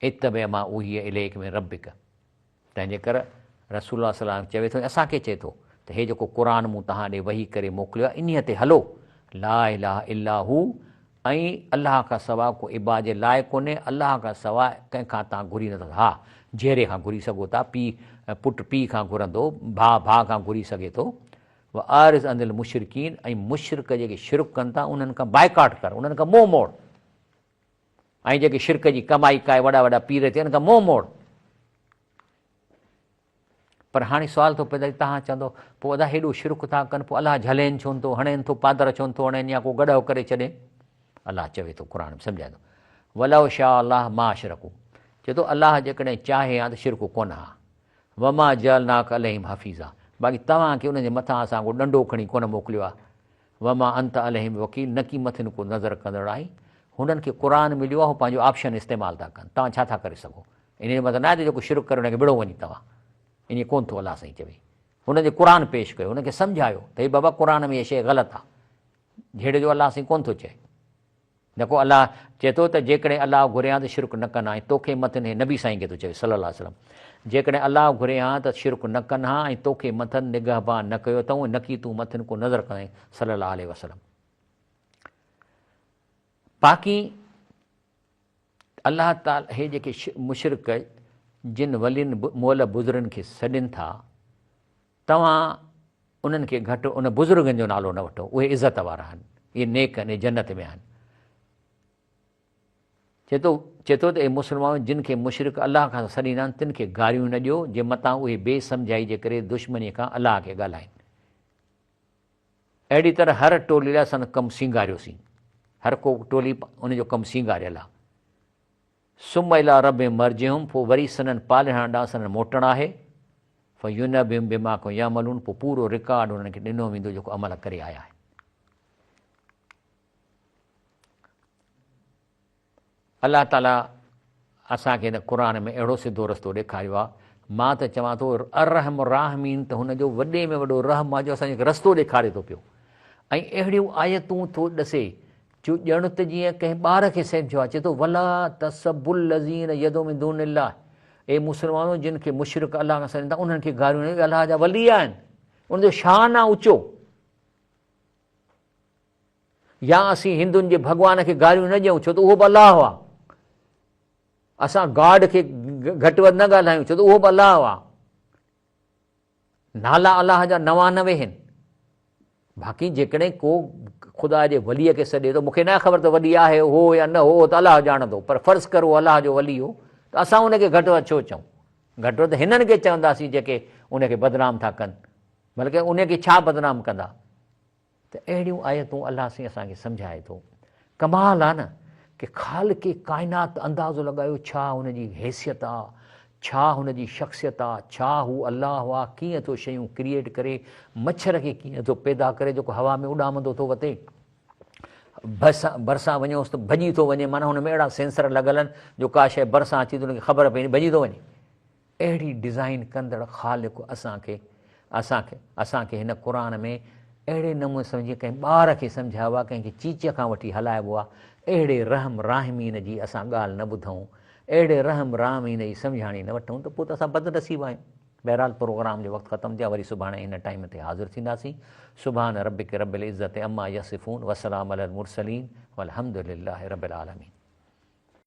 इत्तबे मां उही इलेक में रबिक। तंहिंजे करे रसूल सलाम चवे थो, असांखे चए थो त हे जेको क़ुर मूं तव्हां ॾे वही करे मोकिलियो आहे, इन्हीअ ते हलो। ला इलाहा इल्ला हू, ऐं अलाह खां सवाइ को इबाद जे लाइ कोन्हे, अलाह खां सवाइ कंहिंखां तव्हां घुरी नथा। हा, जहिड़े खां घुरी सघो था, पीउ पुटु पीउ खां घुरंदो, भाउ भाउ खां घुरी सघे थो। आरिज़ अनिल मुशरिकीन, ऐं मुशरिक जेके शिरक कनि था उन्हनि खां बाइकाट कर, उन्हनि खां मोह मोड़। ऐं जेके शिरक जी कमाई काए वॾा वॾा पीर थियनि खां मोह मोड़। पर हाणे सुवाल थो पैदा, तव्हां चवंदो पोइ अदा हेॾो शिरक था कनि, पोइ अलाह झलेनि छो थो, हणेनि थो, पादर छो थो हणेनि, या को गॾो करे छॾे। अलाह चवे थो, क़ुर में सम्झाए थो, वलव शाह अलाह मा शिरकू, चए थो अलाह जेकॾहिं चाहे हा त शिरक कोन हा। वमा जअलनाक अलैहिम हफ़ीज़ा, बाक़ी तव्हांखे उनजे मथां असां को ॾंडो खणी कोन मोकिलियो आहे। वमा अंत अलैहिम वकील, न की मथे को नज़र कंदड़ आहे। हुननि खे क़ुर मिलियो आहे, हू पंहिंजो ऑप्शन इस्तेमालु था कनि, तव्हां छा था करे सघो। इन जो मतिलबु न आहे त जेको शिरक करे हुनखे विड़ो वञी तव्हां, ईअं कोन्ह थो अलाह साईं चवे। हुनजे क़ुर पेश कयो, हुनखे सम्झायो त हे बाबा क़ुर में इहा शइ ग़लति आहे, जहिड़े जो अलाह साईं कोन्ह थो चए। न को अलाह चए थो त जेकॾहिं अलाह घुरे हा त शिरक न कनि हा, ऐं तोखे मथनि, हे नबी साईं खे थो चए सल्लल्लाहु अलैहि वसल्लम, जेकॾहिं अलाह घुरे हा त शिरक न कनि हा, ऐं तोखे मथनि निगहबान न कयो अथऊं, न की तूं मथनि को नज़र करें सल्लल्लाहु अलैहि वसल्लम। बाक़ी अलाह ताला हे जेके मुशरिक जिन वलियुनि मोल बुज़ुर्गनि खे सॾनि था, तव्हां उन्हनि खे घटि उन बुज़ुर्गनि जो नालो न वठो, उहे इज़त वारा आहिनि, इहे नेक आहिनि, जन्नत में आहिनि। चए थो त हे मुस्लमान जिन खे मुशरिक अलाह खां सॾींदा आहिनि, तिन खे गारियूं न ॾियो, जे मथां उहे बेसमझाई जे करे दुश्मनीअ खां अलाह खे ॻाल्हाइनि। अहिड़ी तरह हर टोली लाइ असां कमु सींगारियोसीं, हर को टोली उनजो कमु सींगारियल आहे। सुम इला रब मर्जिहुम, पोइ वरी सननि पालण ॾांहुं सननि मोटणु आहे। फयुनबिहुम बिमा को यामलून, पोइ पूरो रिकॉर्ड उन्हनि खे ॾिनो वेंदो जेको अमल करे आया आहिनि। अलाह ताला असांखे हिन क़ुर में अहिड़ो सिधो रस्तो ॾेखारियो आहे। मां त चवां थो अर्रहम राहमीन, त हुनजो वॾे में वॾो रहम आहे जो असांखे रस्तो ॾेखारे थो पियो। ऐं अहिड़ियूं आयतूं थो ॾसे जो ॼण त जीअं कंहिं ॿार खे सम्झो आहे। चए थो वला तसबुल लज़ीन यदो मिन दूनिल्लाह, ए मुस्लमानों जिन खे मुशरिक अलाह खां सॾनि था उन्हनि खे गारियूं न, अलाह जा वली आहिनि, उनजो शान आहे ऊचो। या असीं हिंदुनि जे भॻवान खे गारियूं न ॾियूं, छो त उहो बि अलाह आहे। असां गॉड खे घटि वधि न ॻाल्हायूं, छो त उहो बि अलाह आहे। नाला अलाह जा 99 आहिनि। बाक़ी जेकॾहिं को ख़ुदा जे वलीअ खे सॾे थो, मूंखे न ख़बर त वली आहे हो या न हो, त अलाह ॼाणंदो, पर फ़र्ज़ु करो अलाह जो वली हो, त असां उनखे घटि वधि छो चऊं। घटि वधि हिननि खे चवंदासीं जेके उनखे बदनाम था कनि, बल्कि उनखे छा बदनाम कंदा। त अहिड़ियूं आयतूं अलाह साईं असांखे सम्झाए थो। कमाल आहे न कि ख़ालिक़े काइनात अंदाज़ो लॻायो छा हुनजी हैसियत आहे, छा हुनजी शख़्सियत आहे, छा हू अलाह आहे, कीअं थो शयूं क्रिएट करे, मच्छर खे कीअं थो पैदा करे जेको हवा में उॾामंदो थो वते, भरिसां वञोसि त भॼी थो वञे, माना हुन में अहिड़ा सेंसर लॻल आहिनि जो का शइ भरिसां अची थी हुनखे ख़बर पए भॼी थो वञे। अहिड़ी डिज़ाइन कंदड़ ख़ालिक़ असांखे हिन क़ुर में अहिड़े नमूने सम्झी कंहिं ॿार खे सम्झायो आहे, कंहिंखे चीचीअ खां वठी हलाइबो आहे। अहिड़े रहम राहमीन जी असां ॻाल्हि न ॿुधूं, अहिड़े रहम राहमीन जी सम्झाणी न वठूं, त पोइ त असां बदनसीब आहियूं। बहरहाल प्रोग्राम जो वक़्तु ख़तमु थिया, वरी सुभाणे हिन टाइम ते हाज़िर थींदासीं। सुभान रब्बिक रब्बिल इज़्ज़ति अम्मा यसिफ़ून, वसलाम अलल मुरसलीन, वल्हम्दुलिल्लाहि रब्बिल आलमीन।